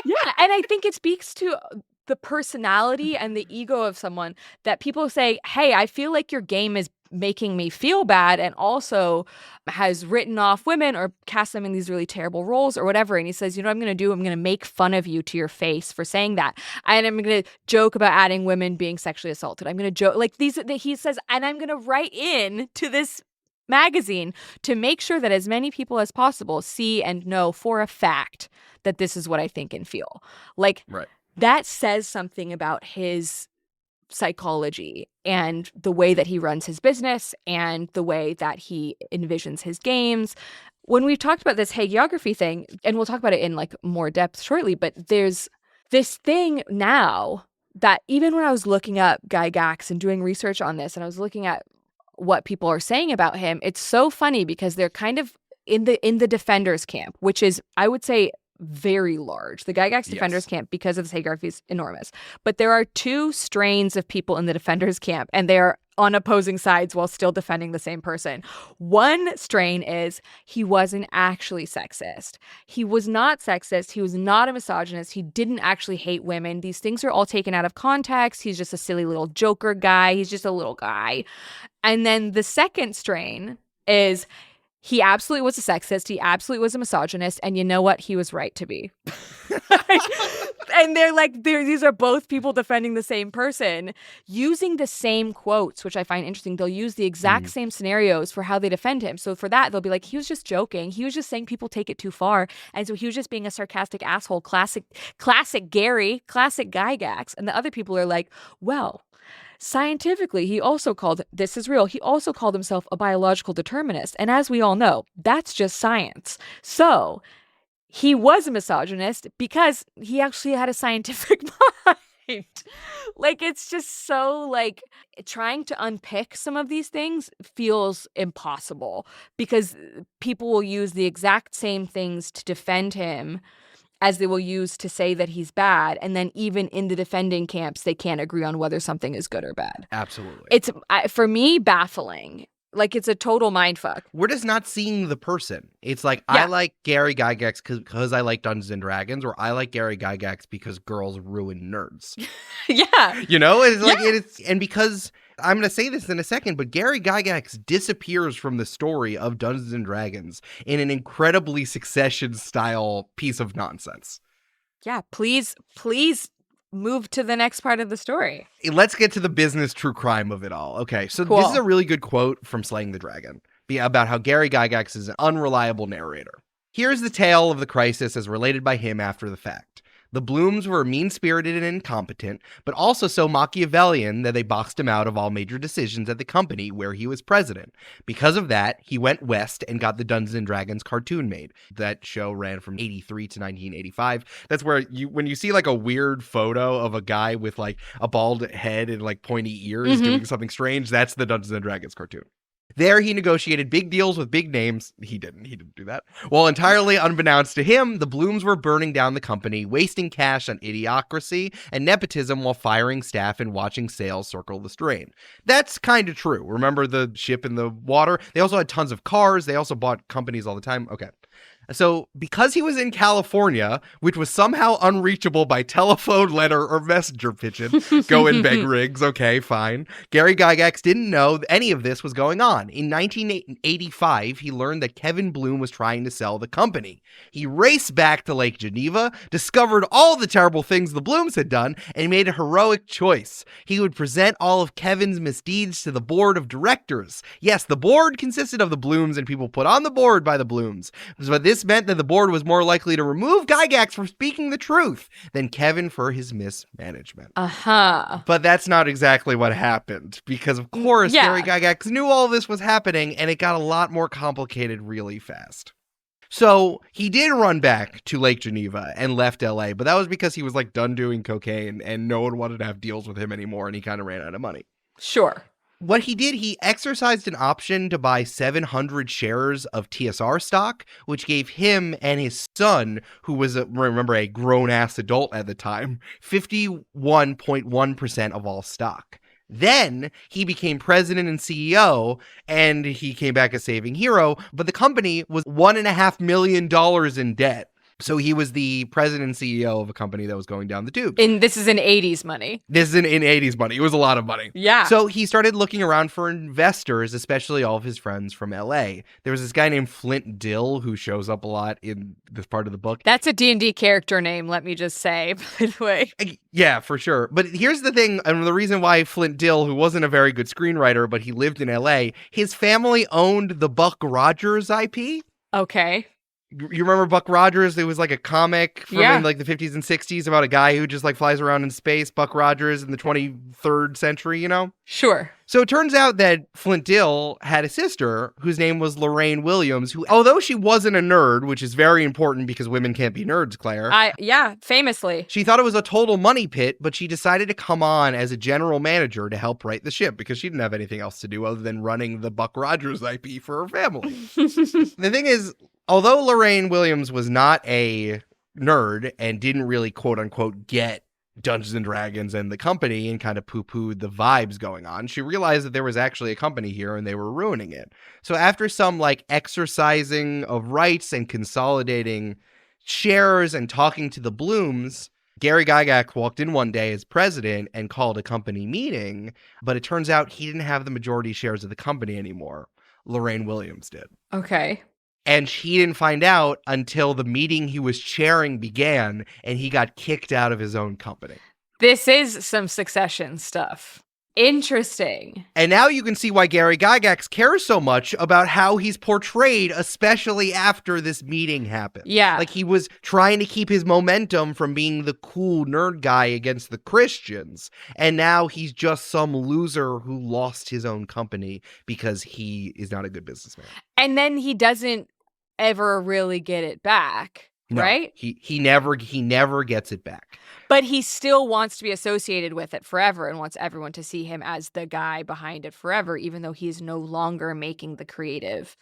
Yeah, and I think it speaks to the personality and the ego of someone that people say, hey, I feel like your game is making me feel bad, and also has written off women or cast them in these really terrible roles or whatever. And he says, you know what I'm going to do? I'm going to make fun of you to your face for saying that. And I'm going to joke about adding women being sexually assaulted. I'm going to joke like these. He says, and I'm going to write in to this magazine to make sure that as many people as possible see and know for a fact that this is what I think and feel. Like, right. That says something about his psychology and the way that he runs his business and the way that he envisions his games. When we've talked about this hagiography thing, and we'll talk about it in like more depth shortly, but there's this thing now that even when I was looking up Gygax and doing research on this, and I was looking at what people are saying about him, it's so funny because they're kind of in the defenders camp, which is, I would say, very large. The Gygax defenders camp, because of this hagiography, is enormous. But there are two strains of people in the defenders camp, and they are on opposing sides while still defending the same person. One strain is he wasn't actually sexist. He was not sexist. He was not a misogynist. He didn't actually hate women. These things are all taken out of context. He's just a silly little joker guy. He's just a little guy. And then the second strain is he absolutely was a sexist. He absolutely was a misogynist. And you know what? He was right to be. And these are both people defending the same person, using the same quotes, which I find interesting. They'll use the exact same scenarios for how they defend him. So for that, they'll be like, he was just joking. He was just saying people take it too far. And so he was just being a sarcastic asshole. Classic Gary, classic Gygax. And the other people are like, well, scientifically, he also called himself a biological determinist. And as we all know, that's just science. So he was a misogynist because he actually had a scientific mind. Like, it's just so, like, trying to unpick some of these things feels impossible because people will use the exact same things to defend him as they will use to say that he's bad. And then even in the defending camps, they can't agree on whether something is good or bad. Absolutely. It's, for me, baffling. Like, it's a total mindfuck. We're just not seeing the person. It's like, I like Gary Gygax because I like Dungeons and Dragons, or I like Gary Gygax because girls ruin nerds. Yeah. You know? It's like, and because, I'm going to say this in a second, but Gary Gygax disappears from the story of Dungeons and Dragons in an incredibly Succession-style piece of nonsense. Yeah, please move to the next part of the story. Let's get to the business true crime of it all. Okay, so Cool. This is a really good quote from Slaying the Dragon about how Gary Gygax is an unreliable narrator. Here's the tale of the crisis as related by him after the fact. The Blooms were mean-spirited and incompetent, but also so Machiavellian that they boxed him out of all major decisions at the company where he was president. Because of that, he went west and got the Dungeons and Dragons cartoon made. That show ran from 83 to 1985. That's where when you see like a weird photo of a guy with like a bald head and like pointy ears doing something strange, that's the Dungeons and Dragons cartoon. There, he negotiated big deals with big names. He didn't do that. While entirely unbeknownst to him, the Blooms were burning down the company, wasting cash on idiocracy and nepotism while firing staff and watching sales circle the drain. That's kind of true. Remember the ship in the water? They also had tons of cars. They also bought companies all the time. Okay. So because he was in California, which was somehow unreachable by telephone, letter, or messenger pigeon, go in beg rigs, okay, fine. Gary Gygax didn't know any of this was going on. In 1985, he learned that Kevin Bloom was trying to sell the company. He raced back to Lake Geneva, discovered all the terrible things the Blooms had done, and made a heroic choice. He would present all of Kevin's misdeeds to the board of directors. Yes, the board consisted of the Blooms and people put on the board by the Blooms. But this meant that the board was more likely to remove Gygax for speaking the truth than Kevin for his mismanagement. But that's not exactly what happened, because of course Gary Gygax knew all this was happening, and it got a lot more complicated really fast. So he did run back to Lake Geneva and left LA, but that was because he was like done doing cocaine and no one wanted to have deals with him anymore, and he kind of ran out of money. Sure. What he did, he exercised an option to buy 700 shares of TSR stock, which gave him and his son, who was, a grown-ass adult at the time, 51.1% of all stock. Then he became president and CEO, and he came back a saving hero, but the company was $1.5 million in debt. So he was the president and CEO of a company that was going down the tubes. And this is in 80s money. This is in 80s money. It was a lot of money. Yeah. So he started looking around for investors, especially all of his friends from LA. There was this guy named Flint Dill who shows up a lot in this part of the book. That's a D&D character name, let me just say, by the way. Yeah, for sure. But here's the thing, and the reason why Flint Dill, who wasn't a very good screenwriter, but he lived in LA, his family owned the Buck Rogers IP. Okay. You remember Buck Rogers? There was like a comic from in like the 50s and 60s about a guy who just like flies around in space, Buck Rogers in the 23rd century, you know? Sure. So it turns out that Flint Dill had a sister whose name was Lorraine Williams, who, although she wasn't a nerd, which is very important because women can't be nerds, Claire. Yeah, famously. She thought it was a total money pit, but she decided to come on as a general manager to help right the ship because she didn't have anything else to do other than running the Buck Rogers IP for her family. The thing is, although Lorraine Williams was not a nerd and didn't really quote unquote get Dungeons and Dragons and the company and kind of poo-pooed the vibes going on, she realized that there was actually a company here and they were ruining it. So after some like exercising of rights and consolidating shares and talking to the Blooms, Gary Gygax walked in one day as president and called a company meeting, but it turns out he didn't have the majority shares of the company anymore. Lorraine Williams did. Okay. And he didn't find out until the meeting he was chairing began and he got kicked out of his own company. This is some Succession stuff. Interesting. And now you can see why Gary Gygax cares so much about how he's portrayed, especially after this meeting happened. Yeah. Like he was trying to keep his momentum from being the cool nerd guy against the Christians. And now he's just some loser who lost his own company because he is not a good businessman. And then he doesn't ever really get it back, right? He never gets it back. But he still wants to be associated with it forever and wants everyone to see him as the guy behind it forever, even though he's no longer making the creative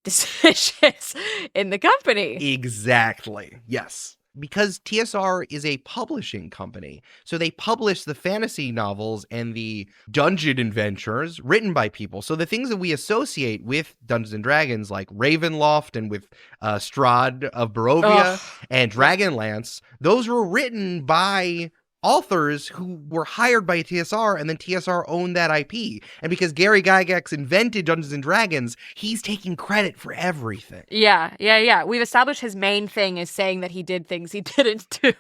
decisions in the company. Exactly. Yes. Because TSR is a publishing company. So they publish the fantasy novels and the dungeon adventures written by people. So the things that we associate with Dungeons and Dragons, like Ravenloft and with Strahd of Barovia and Dragonlance, those were written by authors who were hired by TSR, and then TSR owned that IP. And because Gary Gygax invented Dungeons and Dragons, he's taking credit for everything. Yeah. We've established his main thing is saying that he did things he didn't do.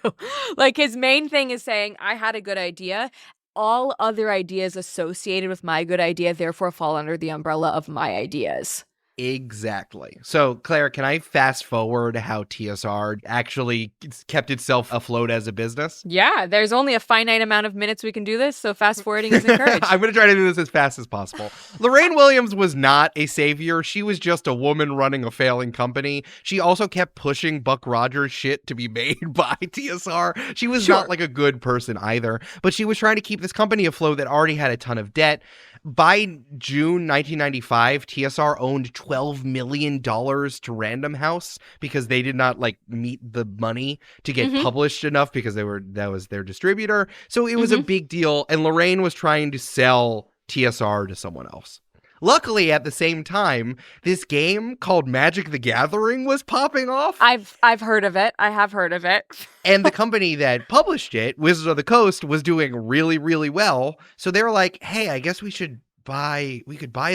Like his main thing is saying, I had a good idea. All other ideas associated with my good idea therefore fall under the umbrella of my ideas. Exactly. So, Claire, can I fast forward how TSR actually kept itself afloat as a business? Yeah, there's only a finite amount of minutes we can do this, so fast forwarding is encouraged. I'm going to try to do this as fast as possible. Lorraine Williams was not a savior. She was just a woman running a failing company. She also kept pushing Buck Rogers shit to be made by TSR. She was not like a good person either, but she was trying to keep this company afloat that already had a ton of debt. By June 1995, TSR owned $12 million to Random House because they did not meet the money to get published enough because that was their distributor. So it was a big deal. And Lorraine was trying to sell TSR to someone else. Luckily, at the same time, this game called Magic the Gathering was popping off. I've heard of it. I have heard of it. And the company that published it, Wizards of the Coast, was doing really, really well. So they were like, hey, I guess we could buy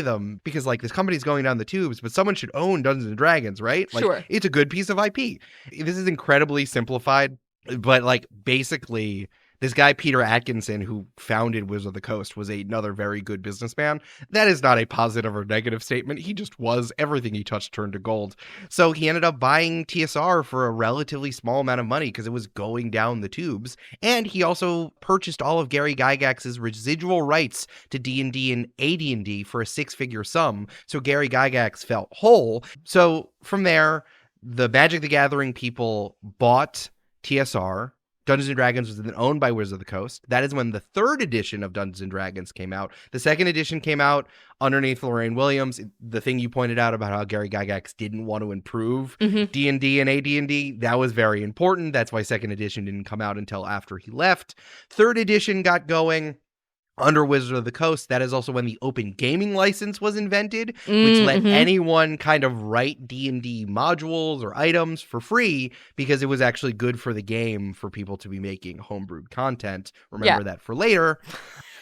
them because this company's going down the tubes, but someone should own Dungeons and Dragons, right? Sure. It's a good piece of IP. This is incredibly simplified, but basically this guy, Peter Atkinson, who founded Wizards of the Coast, was another very good businessman. That is not a positive or negative statement. He just was. Everything he touched turned to gold. So he ended up buying TSR for a relatively small amount of money because it was going down the tubes. And he also purchased all of Gary Gygax's residual rights to D&D and AD&D for a six-figure sum. So Gary Gygax felt whole. So from there, the Magic the Gathering people bought TSR. Dungeons & Dragons was then owned by Wizards of the Coast. That is when the third edition of Dungeons & Dragons came out. The second edition came out underneath Lorraine Williams. The thing you pointed out about how Gary Gygax didn't want to improve D&D and AD&D, that was very important. That's why second edition didn't come out until after he left. Third edition got going Under Wizard of the Coast, that is also when the open gaming license was invented, which let Mm-hmm. anyone kind of write D&D modules or items for free because it was actually good for the game for people to be making homebrewed content. Remember that for later.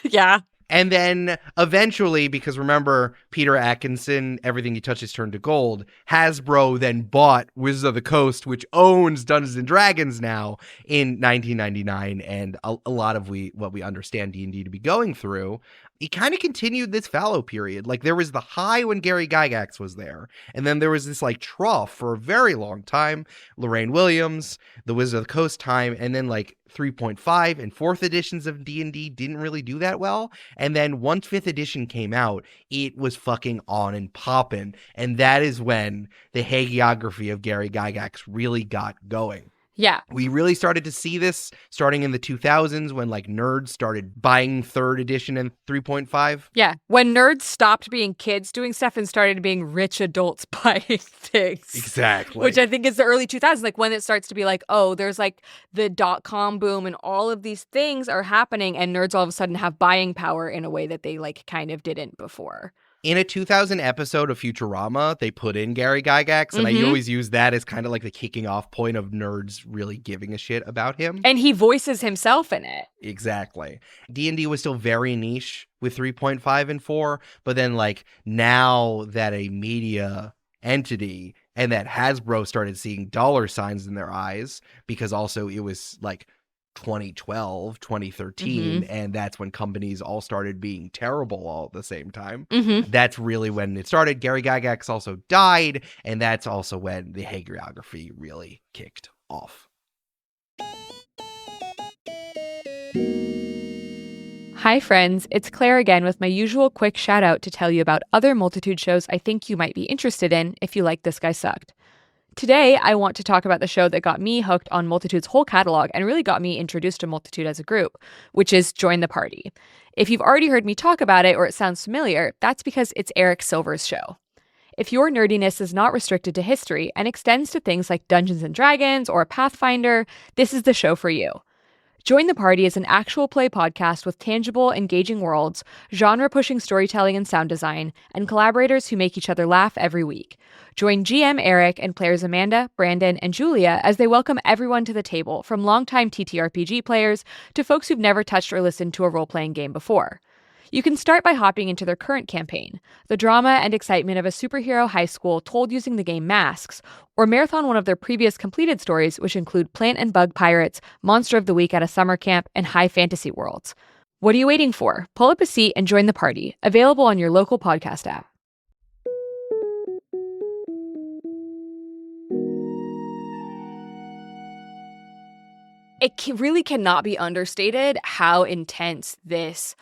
Yeah. And then eventually, because remember, Peter Atkinson, everything he touches turned to gold, Hasbro then bought Wizards of the Coast, which owns Dungeons & Dragons now, in 1999. And a lot of what we understand D&D to be going through, it kind of continued this fallow period. Like, there was the high when Gary Gygax was there. And then there was this, like, trough for a very long time. Lorraine Williams, the Wizards of the Coast time, and then, like, 3.5 and 4th editions of D&D didn't really do that well. And then once 5th edition came out, it was fucking on and popping. And that is when the hagiography of Gary Gygax really got going. Yeah. We really started to see this starting in the 2000s when like nerds started buying 3rd edition and 3.5. Yeah. When nerds stopped being kids doing stuff and started being rich adults buying things. Exactly. Which I think is the early 2000s, like when it starts to be like, oh, there's like the .com boom and all of these things are happening and nerds all of a sudden have buying power in a way that they like kind of didn't before. In a 2000 episode of Futurama, they put in Gary Gygax, and I always use that as kind of like the kicking off point of nerds really giving a shit about him. And he voices himself in it. Exactly. D&D was still very niche with 3.5 and 4, but then like now that a media entity and that Hasbro started seeing dollar signs in their eyes, because also it was like 2012, 2013, and that's when companies all started being terrible all at the same time. That's really when it started. Gary Gygax also died, and that's also when the hagiography really kicked off. Hi friends, it's Claire again with my usual quick shout out to tell you about other Multitude shows I think you might be interested in if you like This Guy Sucked. Today, I want to talk about the show that got me hooked on Multitude's whole catalog and really got me introduced to Multitude as a group, which is Join the Party. If you've already heard me talk about it or it sounds familiar, that's because it's Eric Silver's show. If your nerdiness is not restricted to history and extends to things like Dungeons & Dragons or Pathfinder, this is the show for you. Join the Party is an actual play podcast with tangible, engaging worlds, genre-pushing storytelling and sound design, and collaborators who make each other laugh every week. Join GM Eric and players Amanda, Brandon, and Julia as they welcome everyone to the table, from longtime TTRPG players to folks who've never touched or listened to a role-playing game before. You can start by hopping into their current campaign, the drama and excitement of a superhero high school told using the game Masks, or marathon one of their previous completed stories, which include Plant and Bug Pirates, Monster of the Week at a Summer Camp, and High Fantasy Worlds. What are you waiting for? Pull up a seat and join the party, available on your local podcast app. It really cannot be understated how intense this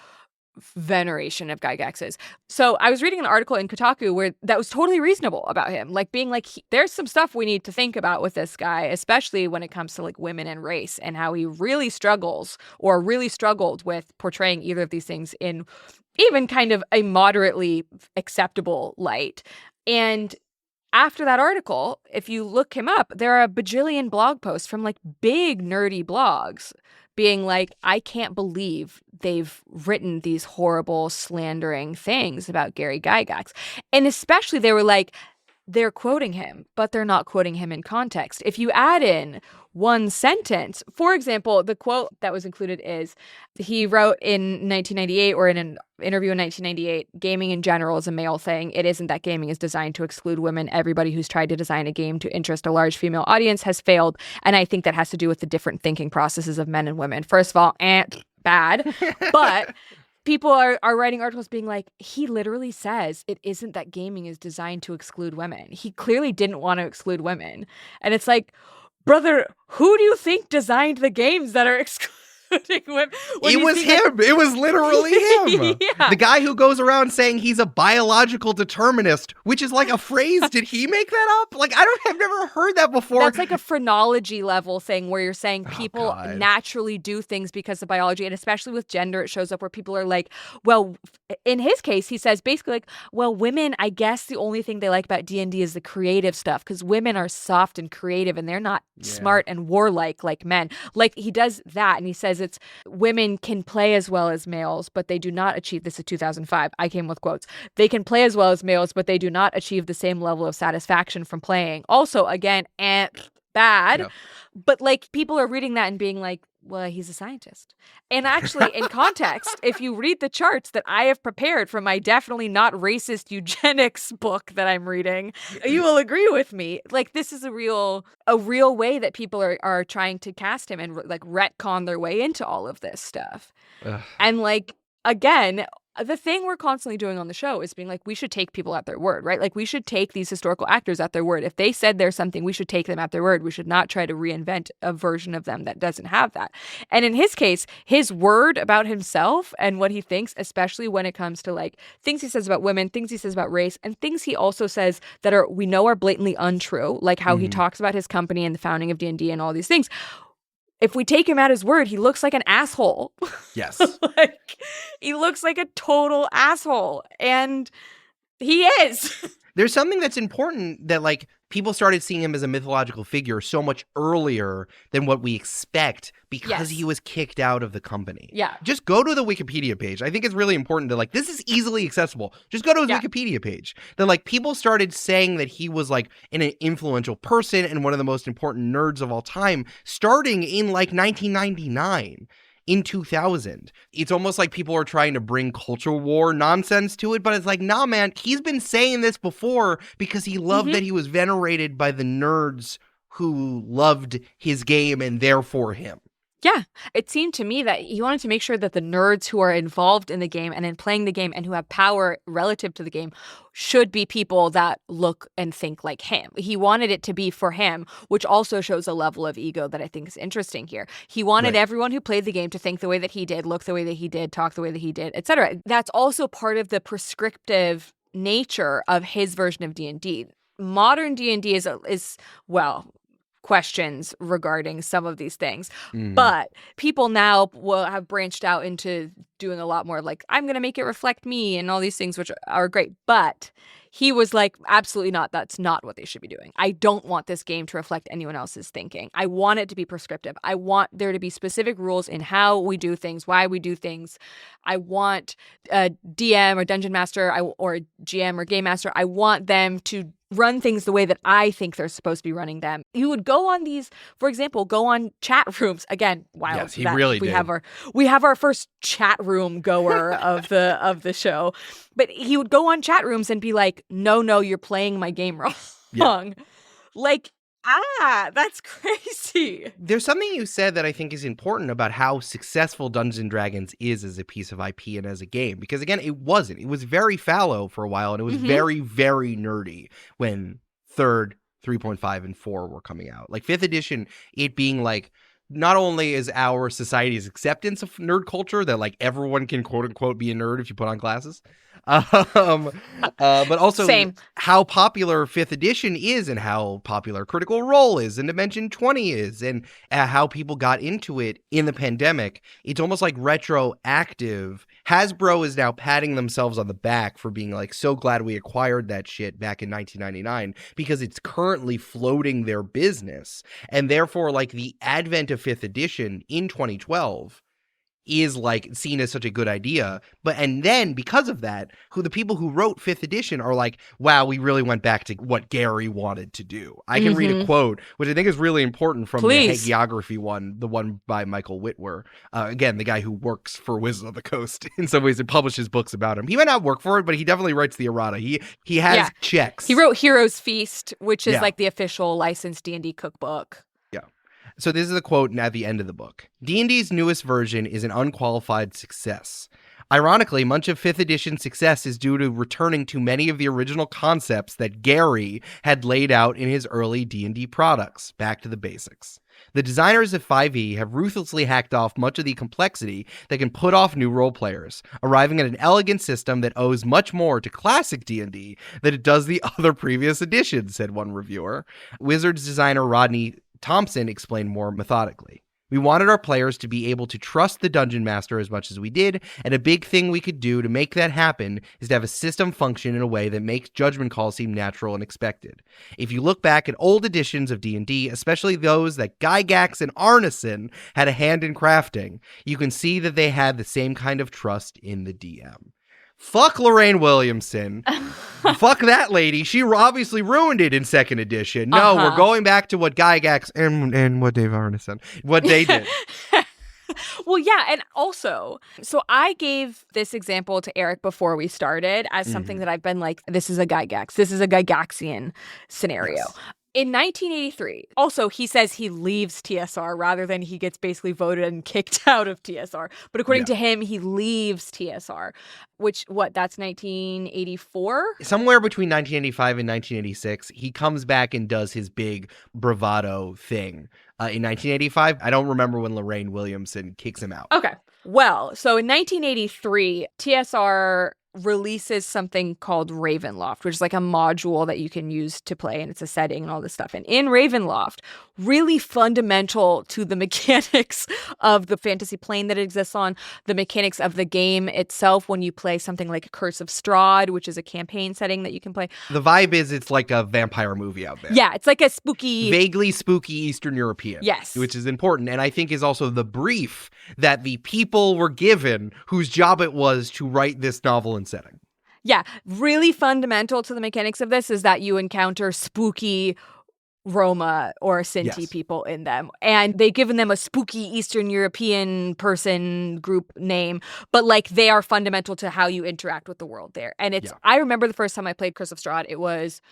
veneration of Gygax is. So I was reading an article in Kotaku where that was totally reasonable about him, like being like, there's some stuff we need to think about with this guy, especially when it comes to like women and race, and how he really struggles or really struggled with portraying either of these things in even kind of a moderately acceptable light. And after that article, if you look him up, there are a bajillion blog posts from like big nerdy blogs being like, I can't believe they've written these horrible, slandering things about Gary Gygax. And especially they were like, they're quoting him, but they're not quoting him in context. If you add in one sentence, for example, the quote that was included is, he wrote in 1998 or in an interview in 1998, gaming in general is a male thing. It isn't that gaming is designed to exclude women. Everybody who's tried to design a game to interest a large female audience has failed. And I think that has to do with the different thinking processes of men and women. First of all, bad. But people are writing articles being like, he literally says it isn't that gaming is designed to exclude women. He clearly didn't want to exclude women. And it's like, brother, who do you think designed the games that are excluding women? It was him. It was literally him. Yeah. The guy who goes around saying he's a biological determinist, which is like a phrase. Did he make that up? Like, I've never heard that before. That's like a phrenology level thing where you're saying people naturally do things because of biology. And especially with gender, it shows up where people are like, well, in his case, he says basically like, well, women, I guess the only thing they like about D&D is the creative stuff, because women are soft and creative and they're not smart and warlike like men. Like, he does that and he says says it's women can play as well as males, but they do not achieve, this is 2005, I came with quotes, they can play as well as males, but they do not achieve the same level of satisfaction from playing. Also, again, bad. Yeah. But like people are reading that and being like, well, he's a scientist. And actually, in context, if you read the charts that I have prepared for my definitely not racist eugenics book that I'm reading, you will agree with me. Like, this is a real way that people are trying to cast him and like retcon their way into all of this stuff. Ugh. And like, again, the thing we're constantly doing on the show is being like, we should take people at their word, right? Like, we should take these historical actors at their word. If they said there's something, we should take them at their word. We should not try to reinvent a version of them that doesn't have that. And in his case, his word about himself and what he thinks, especially when it comes to like things he says about women, things he says about race, and things he also says that we know are blatantly untrue, like how he talks about his company and the founding of D&D and all these things. If we take him at his word, he looks like an asshole. Yes. Like, he looks like a total asshole. And he is. There's something that's important that, like, people started seeing him as a mythological figure so much earlier than what we expect because he was kicked out of the company. Yeah. Just go to the Wikipedia page. I think it's really important to, like, this is easily accessible. Just go to his Wikipedia page. That, like, people started saying that he was, like, an influential person and one of the most important nerds of all time starting in, like, 1999. In 2000. It's almost like people are trying to bring culture war nonsense to it, but it's like, nah, man, he's been saying this before because he loved that he was venerated by the nerds who loved his game and therefore him. Yeah, it seemed to me that he wanted to make sure that the nerds who are involved in the game and in playing the game and who have power relative to the game should be people that look and think like him. He wanted it to be for him, which also shows a level of ego that I think is interesting here. He wanted everyone who played the game to think the way that he did, look the way that he did, talk the way that he did, etc. That's also part of the prescriptive nature of his version of D&D. Modern D&D is well, questions regarding some of these things. But people now will have branched out into doing a lot more like, I'm going to make it reflect me and all these things, which are great. But he was like, absolutely not. That's not what they should be doing. I don't want this game to reflect anyone else's thinking. I want it to be prescriptive. I want there to be specific rules in how we do things, why we do things. I want a DM or dungeon master or GM or game master. I want them to run things the way that I think they're supposed to be running them. You would go on these, for example, go on chat rooms again. Wow, yes, he really did. We have our first chat room goer of the show, but he would go on chat rooms and be like, "No, you're playing my game wrong." Yeah. Like, that's crazy. There's something you said that I think is important about how successful Dungeons & Dragons is as a piece of IP and as a game. Because, again, it wasn't. It was very fallow for a while, and it was very, very nerdy when 3rd, 3.5, and 4 were coming out. Like, 5th edition, it being like, not only is our society's acceptance of nerd culture that, like, everyone can quote-unquote be a nerd if you put on glasses, but also how popular 5th edition is and how popular Critical Role is and Dimension 20 is and how people got into it in the pandemic. It's almost like retroactive. Hasbro is now patting themselves on the back for being like, so glad we acquired that shit back in 1999 because it's currently floating their business. And therefore, like, the advent of 5th edition in 2012 is like seen as such a good idea. And then because of that, the people who wrote 5th edition are like, wow, we really went back to what Gary wanted to do. I can read a quote, which I think is really important from the hagiography one, the one by Michael Whitwer. Again, the guy who works for Wizards of the Coast in some ways and publishes books about him. He might not work for it, but he definitely writes the errata. He has checks. He wrote Heroes Feast, which is like the official licensed D&D cookbook. So this is a quote at the end of the book. D&D's newest version is an unqualified success. Ironically, much of 5th edition's success is due to returning to many of the original concepts that Gary had laid out in his early D&D products, back to the basics. The designers of 5e have ruthlessly hacked off much of the complexity that can put off new role players, arriving at an elegant system that owes much more to classic D&D than it does the other previous editions, said one reviewer. Wizards designer Rodney Thompson explained more methodically. We wanted our players to be able to trust the dungeon master as much as we did, and a big thing we could do to make that happen is to have a system function in a way that makes judgment calls seem natural and expected. If you look back at old editions of D&D, especially those that Gygax and Arneson had a hand in crafting, you can see that they had the same kind of trust in the DM. Fuck Lorraine Williamson. Fuck that lady. She obviously ruined it in second edition. No, we're going back to what Gygax and what Dave Arneson, what they did. Well, yeah, and also, so I gave this example to Eric before we started as something that I've been like, this is a Gygax. This is a Gygaxian scenario. Yes. In 1983, also, he says he leaves TSR rather than he gets basically voted and kicked out of TSR. But according to him, he leaves TSR, which, that's 1984? Somewhere between 1985 and 1986, he comes back and does his big bravado thing. In 1985, I don't remember when Lorraine Williamson kicks him out. Okay. Well, so in 1983, TSR releases something called Ravenloft, which is like a module that you can use to play, and it's a setting and all this stuff. And in Ravenloft, really fundamental to the mechanics of the fantasy plane that it exists on, the mechanics of the game itself, when you play something like Curse of Strahd, which is a campaign setting that you can play. The vibe is it's like a vampire movie out there. Yeah, it's like a spooky... vaguely spooky Eastern European. Yes. Which is important, and I think is also the brief that the people were given whose job it was to write this novel and setting. Yeah, really fundamental to the mechanics of this is that you encounter spooky Roma or Sinti people in them. And they've given them a spooky Eastern European person group name, but like they are fundamental to how you interact with the world there. And it's, I remember the first time I played Curse of Strahd, it was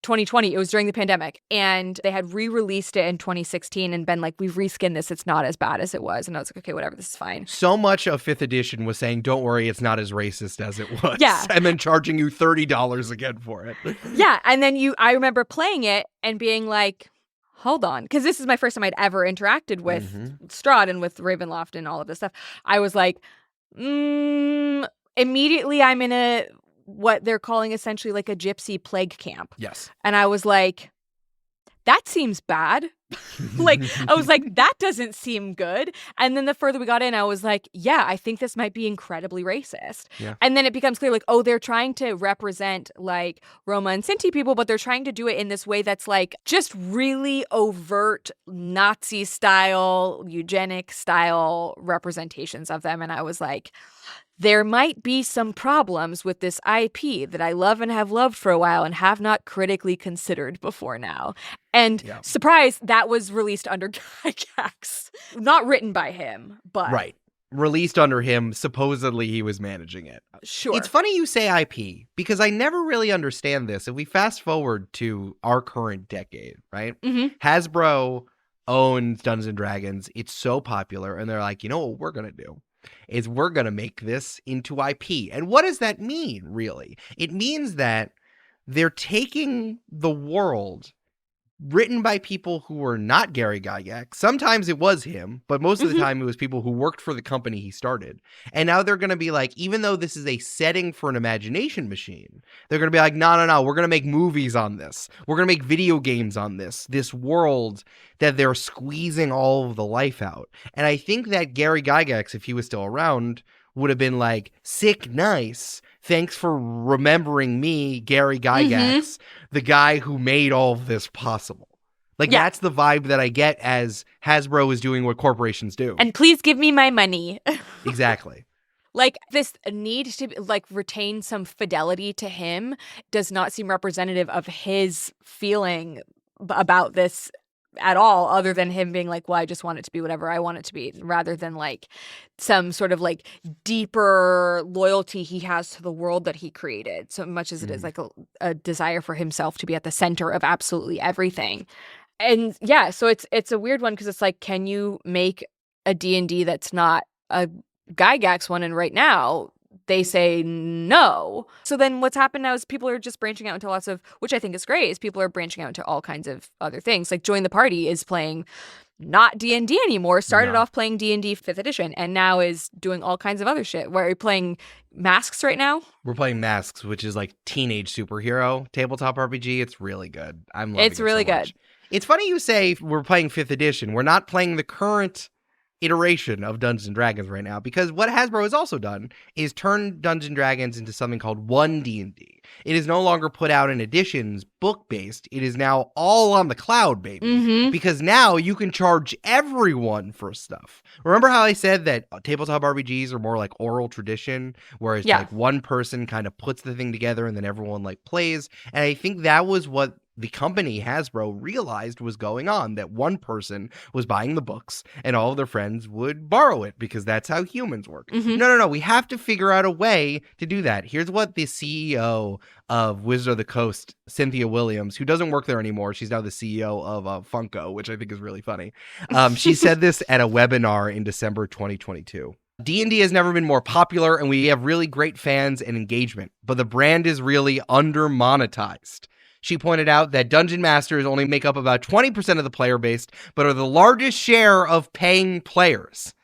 2020. It was during the pandemic, and they had re-released it in 2016 and been like, we've reskinned this. It's not as bad as it was. And I was like, okay, whatever, this is fine. So much of 5th edition was saying, don't worry, it's not as racist as it was. Yeah. And then charging you $30 again for it. Yeah. And then I remember playing it and being like, hold on. Because this is my first time I'd ever interacted with Strahd and with Ravenloft and all of this stuff. I was like, immediately I'm in what they're calling essentially like a gypsy plague camp. Yes. And I was like, that seems bad. I was like, that doesn't seem good. And then the further we got in, I was like, yeah, I think this might be incredibly racist. Yeah. And then it becomes clear, like, oh, they're trying to represent like Roma and Sinti people, but they're trying to do it in this way that's like just really overt Nazi style, eugenic style representations of them. And I was like, there might be some problems with this IP that I love and have loved for a while and have not critically considered before now. And surprise, that was released under Gygax. Not written by him, but... Right. Released under him. Supposedly he was managing it. Sure. It's funny you say IP, because I never really understand this. If we fast forward to our current decade, right? Hasbro owns Dungeons & Dragons. It's so popular. And they're like, you know what we're going to do? Is we're going to make this into IP. And what does that mean, really? It means that they're taking the world written by people who were not Gary Gygax. Sometimes it was him, but most of the time it was people who worked for the company he started. And now they're going to be like, even though this is a setting for an imagination machine, they're going to be like, no, we're going to make movies on this. We're going to make video games on this world that they're squeezing all of the life out. And I think that Gary Gygax, if he was still around, would have been like, sick, nice. Thanks for remembering me, Gary Gygax, the guy who made all of this possible. Like, that's the vibe that I get as Hasbro is doing what corporations do. And please give me my money. Exactly. Like, this need to, like, retain some fidelity to him does not seem representative of his feeling about this at all, other than him being like, well, I just want it to be whatever I want it to be, rather than like some sort of like deeper loyalty he has to the world that he created, so much as it is like a desire for himself to be at the center of absolutely everything. And yeah, so it's a weird one, because it's like, can you make a D&D that's not a Gygax one? And right now they say no. So then what's happened now is people are just branching out into lots of, which I think is great, is people are branching out into all kinds of other things. Like Join the Party is playing not D&D anymore, started off playing D&D 5th edition, and now is doing all kinds of other shit. Where are you playing Masks right now? We're playing Masks, which is like teenage superhero tabletop RPG. It's really good. I'm loving it. It's really good. It's funny you say we're playing 5th edition. We're not playing the current iteration of Dungeons and Dragons right now, because what Hasbro has also done is turn Dungeons and Dragons into something called One D&D. It is no longer put out in editions book-based. It is now all on the cloud, baby. Because now you can charge everyone for stuff. Remember how I said that tabletop RPGs are more like oral tradition, where it's like one person kind of puts the thing together and then everyone like plays? And I think that was what the company Hasbro realized was going on, that one person was buying the books and all of their friends would borrow it because that's how humans work. No. We have to figure out a way to do that. Here's what the CEO of Wizard of the Coast, Cynthia Williams, who doesn't work there anymore. She's now the CEO of Funko, which I think is really funny. She said this at a webinar in December 2022. D&D has never been more popular, and we have really great fans and engagement, but the brand is really under-monetized. She pointed out that Dungeon Masters only make up about 20% of the player base, but are the largest share of paying players.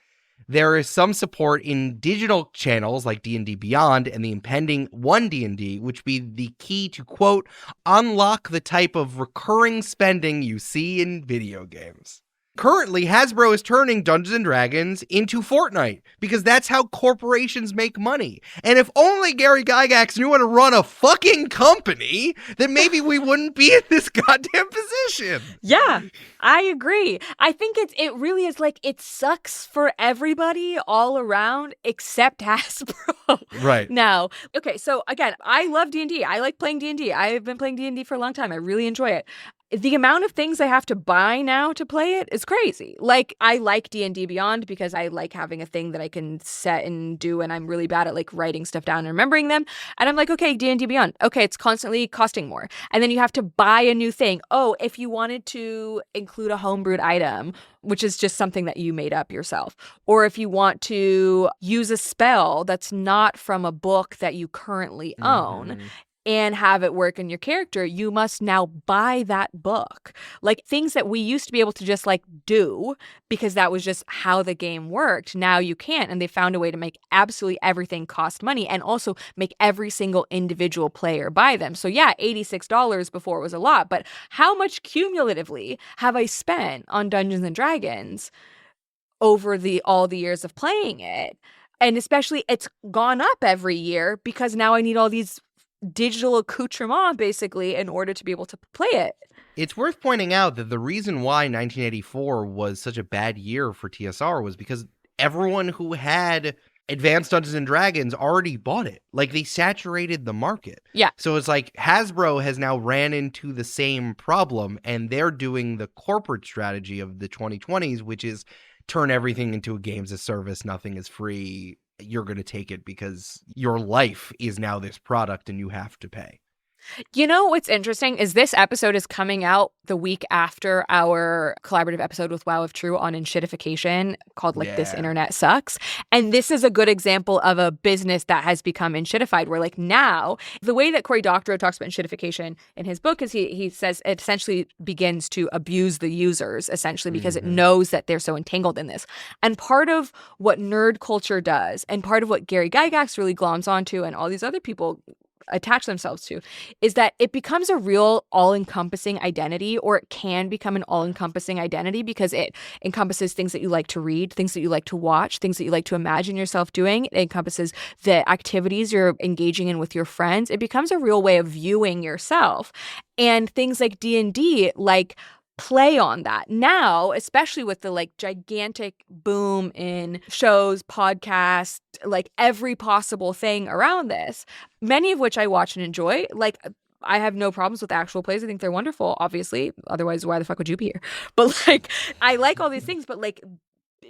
There is some support in digital channels like D&D Beyond and the impending One D&D, which be the key to, quote, unlock the type of recurring spending you see in video games. Currently, Hasbro is turning Dungeons & Dragons into Fortnite because that's how corporations make money. And if only Gary Gygax knew how to run a fucking company, then maybe we wouldn't be in this goddamn position. Yeah, I agree. I think it really is like it sucks for everybody all around except Hasbro. Right. Now, okay, so again, I love D&D. I like playing D&D. I've been playing D&D for a long time. I really enjoy it. The amount of things I have to buy now to play it is crazy. Like, I like D&D Beyond because I like having a thing that I can set and do, and I'm really bad at, like, writing stuff down and remembering them. And I'm like, okay, D&D Beyond. Okay, it's constantly costing more. And then you have to buy a new thing. Oh, if you wanted to include a homebrewed item, which is just something that you made up yourself. Or if you want to use a spell that's not from a book that you currently own, and have it work in your character, you must now buy that book. Like, things that we used to be able to just like do because that was just how the game worked. Now you can't. And they found a way to make absolutely everything cost money and also make every single individual player buy them. So yeah, $86 before was a lot, but how much cumulatively have I spent on Dungeons and Dragons over all the years of playing it? And especially it's gone up every year because now I need all these digital accoutrement basically in order to be able to play it. It's worth pointing out that the reason why 1984 was such a bad year for TSR was because everyone who had Advanced Dungeons and Dragons already bought it. Like, they saturated the market. Yeah. So it's like Hasbro has now ran into the same problem, and they're doing the corporate strategy of the 2020s, which is turn everything into a games as service, nothing is free. You're going to take it because your life is now this product and you have to pay. You know what's interesting is this episode is coming out the week after our collaborative episode with Wow If True on enshittification called This Internet Sucks. And this is a good example of a business that has become enshittified, where like now the way that Cory Doctorow talks about enshittification in his book is he says it essentially begins to abuse the users essentially because it knows that they're so entangled in this. And part of what nerd culture does and part of what Gary Gygax really gloms onto and all these other people attach themselves to is that it becomes a real all-encompassing identity, or it can become an all-encompassing identity because it encompasses things that you like to read, things that you like to watch, things that you like to imagine yourself doing. It encompasses the activities you're engaging in with your friends. It becomes a real way of viewing yourself. And things like D&D, like, play on that now, especially with the like gigantic boom in shows, podcasts, like every possible thing around this, many of which I watch and enjoy. Like, I have no problems with actual plays. I think they're wonderful, obviously. Otherwise, why the fuck would you be here? But like, I like all these things, but like,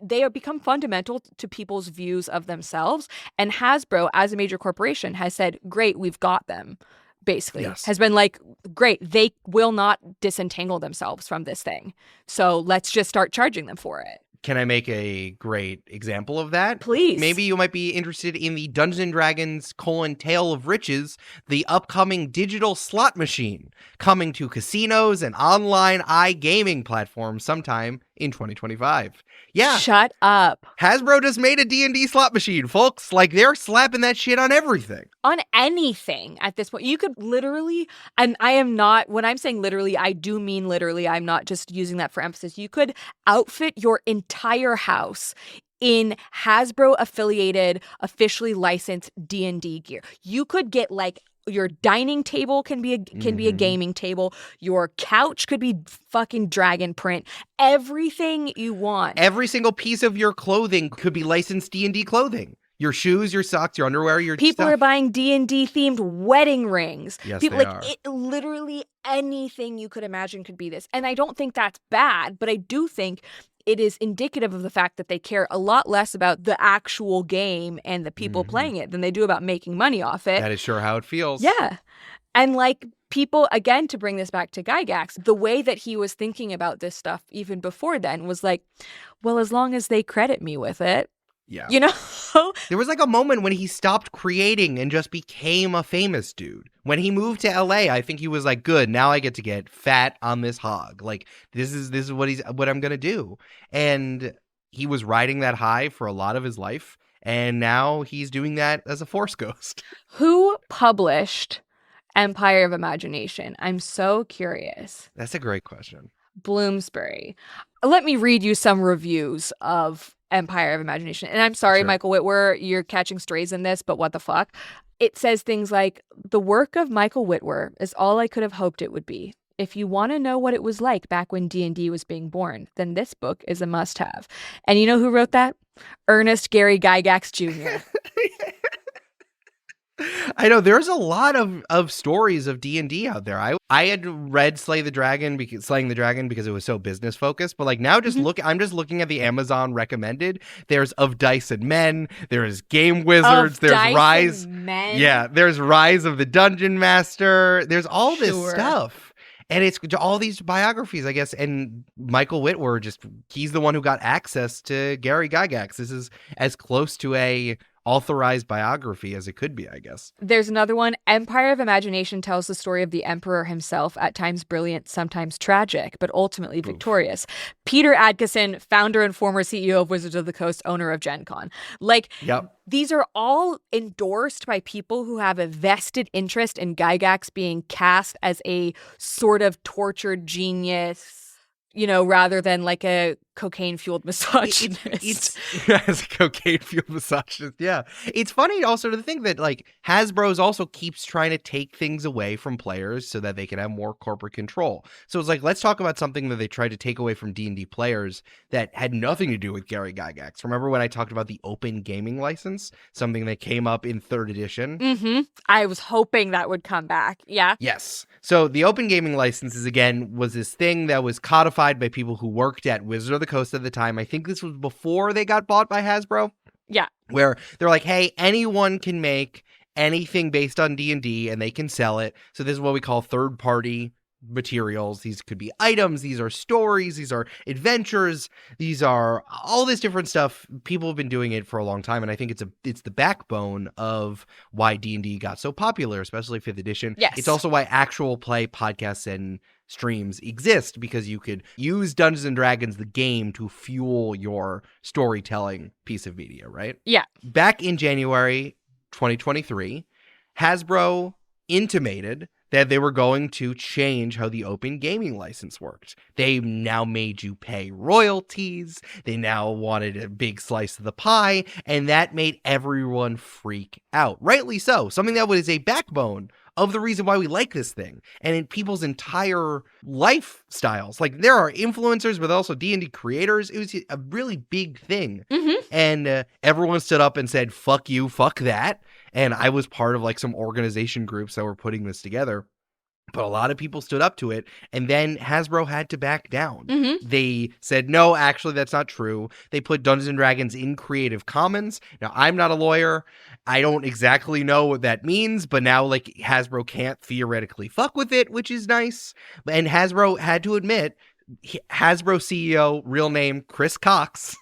they have become fundamental to people's views of themselves. And Hasbro, as a major corporation, has said, great, we've got them. Basically, has been like, great, they will not disentangle themselves from this thing. So let's just start charging them for it. Can I make a great example of that? Please. Maybe you might be interested in the Dungeons & Dragons: Tale of Riches, the upcoming digital slot machine coming to casinos and online iGaming platforms sometime in 2025. Yeah. Shut up. Hasbro just made a D&D slot machine, folks. Like, they're slapping that shit on everything. On anything at this point. You could literally, and I am not, when I'm saying literally, I do mean literally. I'm not just using that for emphasis. You could outfit your entire house in Hasbro affiliated, officially licensed D&D gear. You could get like your dining table can be a gaming table. Your couch could be fucking dragon print. Everything you want. Every single piece of your clothing could be licensed D&D clothing. Your shoes, your socks, your underwear, your People stuff. are buying D&D themed wedding rings. Yes, People, they like are. It, literally anything you could imagine could be this. And I don't think that's bad, but I do think it is indicative of the fact that they care a lot less about the actual game and the people playing it than they do about making money off it. That is sure how it feels. Yeah. And like people, again, to bring this back to Gygax, the way that he was thinking about this stuff even before then was like, well, as long as they credit me with it. Yeah. You know? There was like a moment when he stopped creating and just became a famous dude. When he moved to LA, I think he was like, good, now I get to get fat on this hog. Like, this is what I'm going to do. And he was riding that high for a lot of his life. And now he's doing that as a Force ghost. Who published Empire of Imagination? I'm so curious. That's a great question. Bloomsbury. Let me read you some reviews of Empire of Imagination. And I'm sorry, Sure. Michael Whitwer, you're catching strays in this, but what the fuck? It says things like, the work of Michael Whitwer is all I could have hoped it would be. If you want to know what it was like back when D&D was being born, then this book is a must-have. And you know who wrote that? Ernest Gary Gygax Jr. I know there's a lot of stories of D&D out there. I had read Slaying the Dragon because it was so business focused, but like now I'm just looking at the Amazon recommended. There's Of Dice and Men, there's Game Wizards, there's Dice Rise. and Men? Yeah, there's Rise of the Dungeon Master. There's all this stuff. And it's all these biographies, I guess. And Michael Whitwer, he's the one who got access to Gary Gygax. This is as close to a authorized biography as it could be, I guess. There's another one. Empire of Imagination tells the story of the emperor himself, at times brilliant, sometimes tragic, but ultimately victorious. Peter Adkison, founder and former CEO of Wizards of the Coast, owner of Gen Con. Like, these are all endorsed by people who have a vested interest in Gygax being cast as a sort of tortured genius, you know, rather than like a cocaine-fueled misogynist. As a cocaine-fueled misogynist, yeah. It's funny also to think that, like, Hasbro's also keeps trying to take things away from players so that they can have more corporate control. So it's like, let's talk about something that they tried to take away from D&D players that had nothing to do with Gary Gygax. Remember when I talked about the open gaming license? Something that came up in 3rd edition? Mm-hmm. I was hoping that would come back. Yeah. Yes. So the open gaming licenses, again, was this thing that was codified by people who worked at Wizards of the Coast at the time. I think this was before they got bought by Hasbro. Yeah. Where they're like, hey, anyone can make anything based on D&D and they can sell it. So this is what we call third-party materials. These could be items, these are stories, these are adventures, these are all this different stuff. People have been doing it for a long time, and I think it's the backbone of why D&D got so popular, especially 5th edition. Yes. It's also why actual play podcasts and streams exist, because you could use Dungeons and Dragons the game to fuel your storytelling piece of media, right? Yeah. Back in January 2023, Hasbro intimated that they were going to change how the open gaming license worked. They now made you pay royalties. They now wanted a big slice of the pie, and that made everyone freak out. Rightly so. Something that was a backbone of the reason why we like this thing, and in people's entire lifestyles. Like, there are influencers, but also D&D creators. It was a really big thing. Mm-hmm. And everyone stood up and said, fuck you, fuck that. And I was part of like some organization groups that were putting this together. But a lot of people stood up to it, and then Hasbro had to back down. Mm-hmm. They said, no, actually, that's not true. They put Dungeons & Dragons in Creative Commons. Now, I'm not a lawyer. I don't exactly know what that means, but now, like, Hasbro can't theoretically fuck with it, which is nice. And Hasbro had to admit, Hasbro CEO, real name, Chris Cox,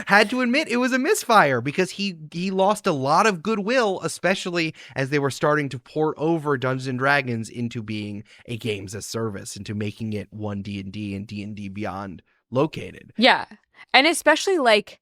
had to admit it was a misfire because he lost a lot of goodwill, especially as they were starting to port over Dungeons and Dragons into being a games as service, into making it one D&D and D&D Beyond located. Yeah. And especially like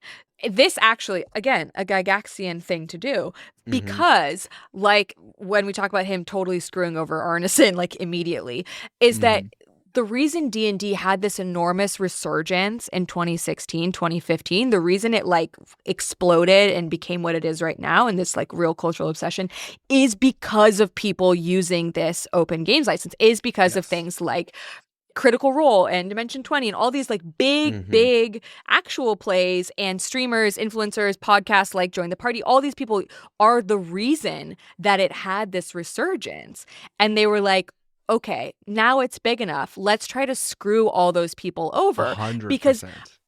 this actually, again, a Gygaxian thing to do because like when we talk about him totally screwing over Arneson like immediately is that the reason D&D had this enormous resurgence in 2016, 2015, the reason it like exploded and became what it is right now and this like real cultural obsession is because of people using this open games license, is because of things like Critical Role and Dimension 20 and all these like big actual plays and streamers, influencers, podcasts like Join the Party. All these people are the reason that it had this resurgence. And they were like, okay, now it's big enough. Let's try to screw all those people over. 100%. Because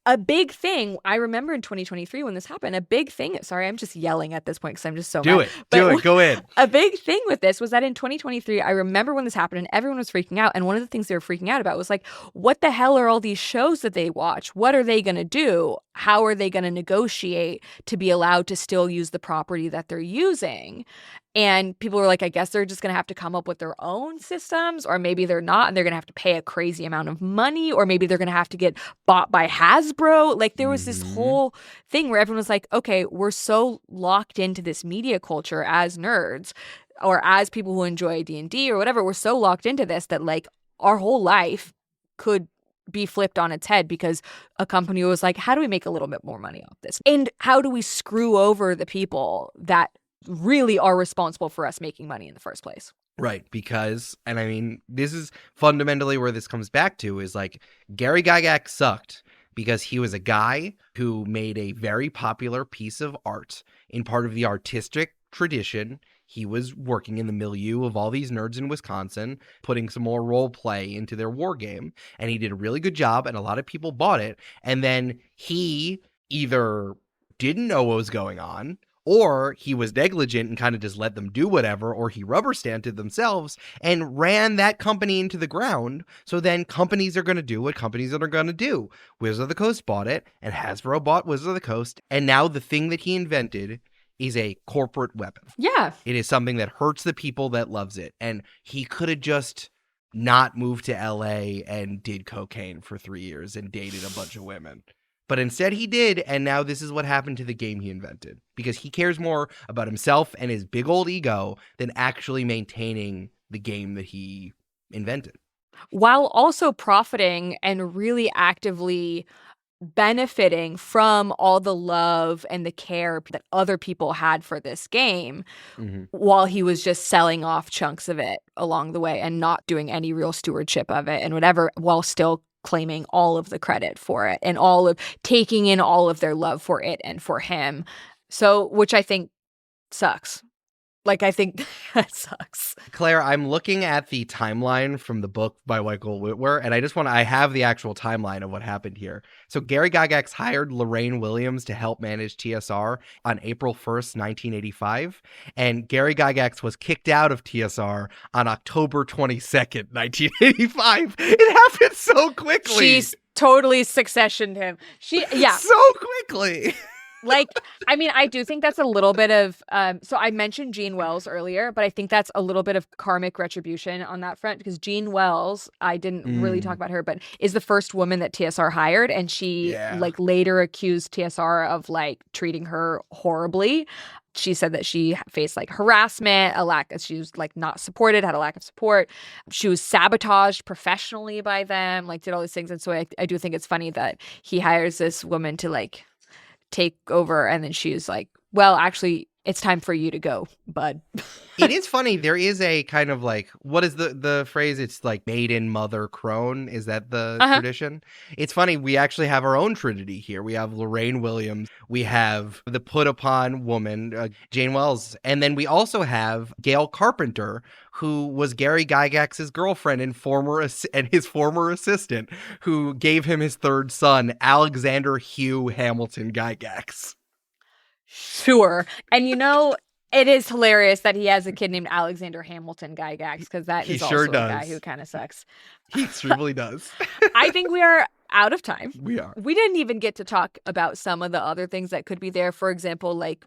a big thing, I remember in 2023 when this happened, a big thing, sorry, I'm just yelling at this point because I'm just so mad. Do it, go in. A big thing with this was that in 2023, I remember when this happened and everyone was freaking out. And one of the things they were freaking out about was like, what the hell are all these shows that they watch? What are they going to do? How are they going to negotiate to be allowed to still use the property that they're using? And people were like, I guess they're just going to have to come up with their own systems, or maybe they're not, and they're going to have to pay a crazy amount of money, or maybe they're going to have to get bought by Hasbro. Like there was this whole thing where everyone was like, okay, we're so locked into this media culture as nerds or as people who enjoy D&D or whatever. We're so locked into this that like our whole life could be flipped on its head because a company was like, how do we make a little bit more money off this? And how do we screw over the people that really are responsible for us making money in the first place? Right, because, and I mean, this is fundamentally where this comes back to, is like Gary Gygax sucked because he was a guy who made a very popular piece of art in part of the artistic tradition. He was working in the milieu of all these nerds in Wisconsin, putting some more role play into their war game, and he did a really good job, and a lot of people bought it, and then he either didn't know what was going on, or he was negligent and kind of just let them do whatever, or he rubber stamped it themselves and ran that company into the ground. So then companies are going to do what companies are going to do. Wizards of the Coast bought it, and Hasbro bought Wizards of the Coast, and now the thing that he invented is a corporate weapon. Yeah. It is something that hurts the people that loves it. And he could have just not moved to LA and did cocaine for 3 years and dated a bunch of women. But instead he did, and now this is what happened to the game he invented. Because he cares more about himself and his big old ego than actually maintaining the game that he invented. While also profiting and really actively benefiting from all the love and the care that other people had for this game, while he was just selling off chunks of it along the way and not doing any real stewardship of it and whatever, while still claiming all of the credit for it and all of taking in all of their love for it and for him. So, which I think sucks. Like, I think that sucks. Claire, I'm looking at the timeline from the book by Michael Whitwer, and I have the actual timeline of what happened here. So Gary Gygax hired Lorraine Williams to help manage TSR on April 1st, 1985, and Gary Gygax was kicked out of TSR on October 22nd, 1985. It happened so quickly. She's totally successioned him. So quickly. Like, I mean, I do think that's a little bit of, so I mentioned Jean Wells earlier, but I think that's a little bit of karmic retribution on that front because Jean Wells, I didn't really talk about her, but is the first woman that TSR hired. And she like later accused TSR of like treating her horribly. She said that she faced like harassment, she was like not supported, had a lack of support. She was sabotaged professionally by them, like did all these things. And so I do think it's funny that he hires this woman to like take over, and then she was like, well, actually it's time for you to go, bud. It is funny. There is a kind of like, what is the phrase? It's like maiden, mother, crone. Is that the tradition? It's funny. We actually have our own trinity here. We have Lorraine Williams. We have the put upon woman, Jane Wells. And then we also have Gail Carpenter, who was Gary Gygax's girlfriend and his former assistant, who gave him his third son, Alexander Hugh Hamilton Gygax. Sure. And you know, it is hilarious that he has a kid named Alexander Hamilton Gygax, because that is also a guy who kind of sucks. He extremely does. I think we are out of time. We are. We didn't even get to talk about some of the other things that could be there. For example, like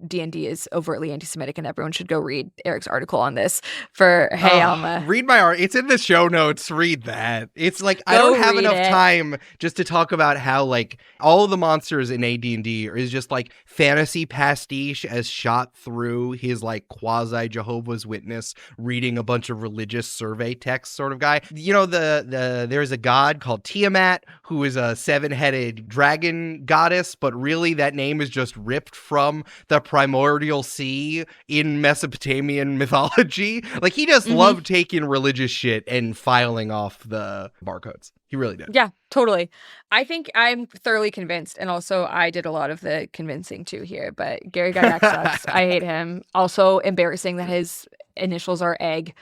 D&D is overtly anti-Semitic, and everyone should go read Eric's article on this for Hey Alma. Read my art. It's in the show notes. Read that. It's like I don't have enough time just to talk about how like all of the monsters in AD&D is just like fantasy pastiche as shot through his like quasi Jehovah's Witness reading a bunch of religious survey text sort of guy. You know, there's a god called Tiamat who is a 7-headed dragon goddess, but really that name is just ripped from the primordial sea in Mesopotamian mythology. Like he just loved taking religious shit and filing off the barcodes. He really did. Yeah, totally. I think I'm thoroughly convinced, and also I did a lot of the convincing too here, but Gary Gygax sucks. I hate him. Also embarrassing that his initials are egg.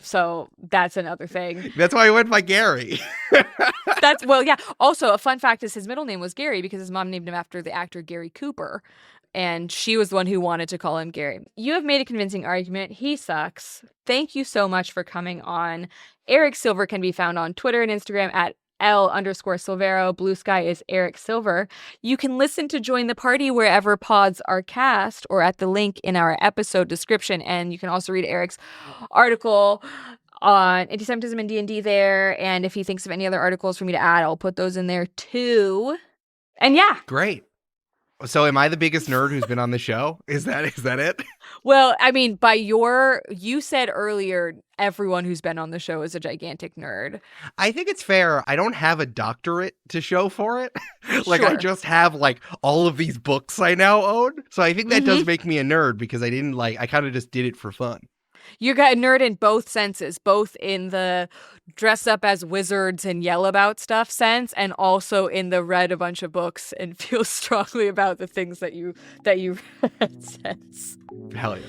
So that's another thing. That's why I went by Gary. Yeah. Also, a fun fact is his middle name was Gary because his mom named him after the actor Gary Cooper. And she was the one who wanted to call him Gary. You have made a convincing argument. He sucks. Thank you so much for coming on. Eric Silver can be found on Twitter and Instagram at L_Silvero. Blue Sky is Eric Silver. You can listen to Join the Party wherever pods are cast or at the link in our episode description. And you can also read Eric's article on anti-Semitism and D&D there. And if he thinks of any other articles for me to add, I'll put those in there too. And yeah. Great. So am I the biggest nerd who's been on the show? Is that it? Well, I mean, you said earlier, everyone who's been on the show is a gigantic nerd. I think it's fair. I don't have a doctorate to show for it. Like Sure. I just have like all of these books I now own. So I think that does make me a nerd because I kind of just did it for fun. You're a nerd in both senses, both in the dress up as wizards and yell about stuff sense, and also in the read a bunch of books and feel strongly about the things that you read sense. Hell yeah.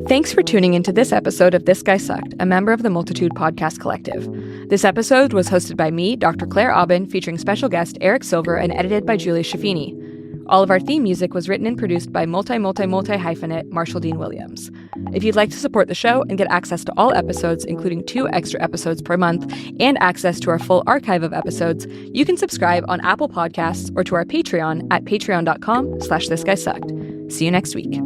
Thanks for tuning into this episode of This Guy Sucked, a member of the Multitude Podcast Collective. This episode was hosted by me, Dr. Claire Aubin, featuring special guest Eric Silver, and edited by Julia Schaffini. All of our theme music was written and produced by multi-hyphenate Marshall Dean Williams. If you'd like to support the show and get access to all episodes, including 2 extra episodes per month, and access to our full archive of episodes, you can subscribe on Apple Podcasts or to our Patreon at patreon.com/thisguysucked. See you next week.